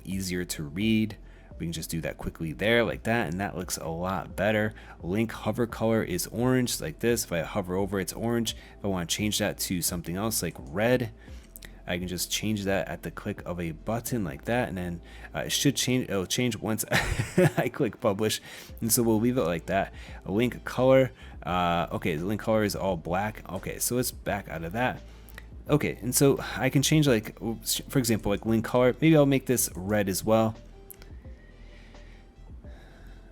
easier to read? We can just do that quickly there like that, and that looks a lot better. Link hover color is orange like this. If I hover over, it's orange. If I want to change that to something else like red, I can just change that at the click of a button like that, and then it should change. It'll change once I click publish, and so we'll leave it like that. A link color, okay, the link color is all black. Okay, so let's back out of that. Okay, and so I can change, like, for example, like link color. Maybe I'll make this red as well.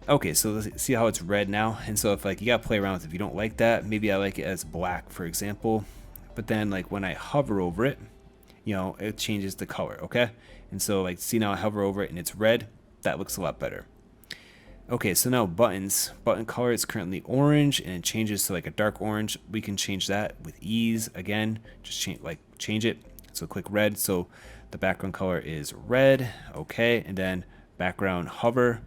Okay, so let's see how it's red now. And so if you gotta play around with it. If you don't like that, maybe I like it as black, for example. But then when I hover over it, it changes the color, okay? And so see now I hover over it and it's red. That looks a lot better. Okay, so now buttons. Button color is currently orange, and it changes to a dark orange. We can change that with ease. Again, just change it. So click red, so the background color is red, okay? And then background hover.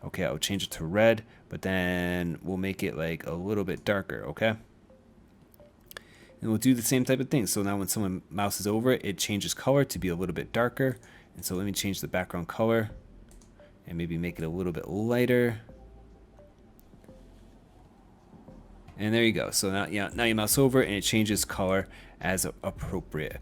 Okay, I'll change it to red, but then we'll make it a little bit darker, okay? And we'll do the same type of thing. So now when someone mouses over it, it changes color to be a little bit darker. And so let me change the background color and maybe make it a little bit lighter. And there you go. So now, now you mouse over and it changes color as appropriate.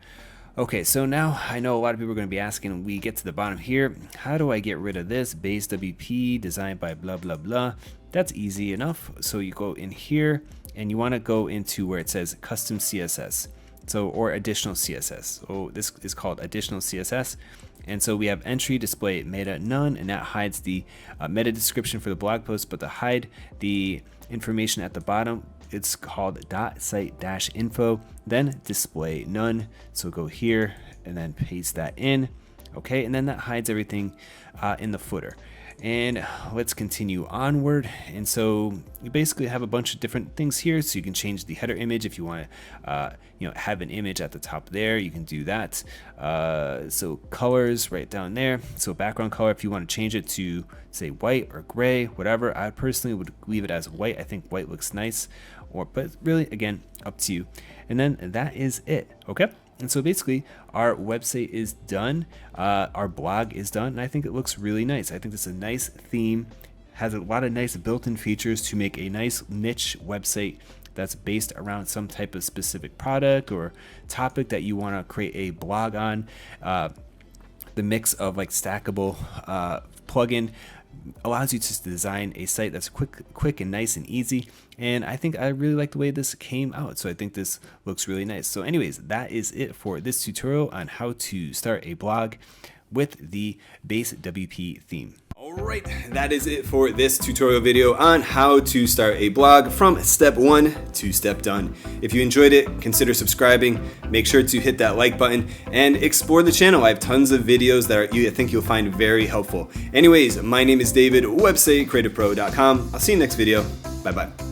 Okay, so now I know a lot of people are going to be asking, we get to the bottom here, how do I get rid of this base WP designed by blah blah blah? That's easy enough. So you go in here and you want to go into where it says custom CSS, so or additional CSS. So this is called additional CSS. And so we have entry display meta none, and that hides the meta description for the blog post, but to hide the information at the bottom, it's called .site-info, then display none. So go here and then paste that in. Okay, and then that hides everything in the footer. And let's continue onward. And so you basically have a bunch of different things here. So you can change the header image if you want to, have an image at the top there. You can do that. So colors right down there. So background color, if you want to change it to say white or gray, whatever. I personally would leave it as white. I think white looks nice. But really, again, up to you. And then that is it. Okay. And so basically our website is done, our blog is done, and I think it looks really nice. I think this is a nice theme, has a lot of nice built-in features to make a nice niche website that's based around some type of specific product or topic that you want to create a blog on. The mix of like stackable plugin allows you to design a site that's quick and nice and easy. And I think I really like the way this came out. So I think this looks really nice. So anyways, that is it for this tutorial on how to start a blog with the base WP theme. Alright, that is it for this tutorial video on how to start a blog from step 1 to step done. If you enjoyed it, consider subscribing, make sure to hit that like button, and explore the channel. I have tons of videos that I think you'll find very helpful. Anyways, my name is David, websitecreativepro.com. I'll see you next video. Bye bye.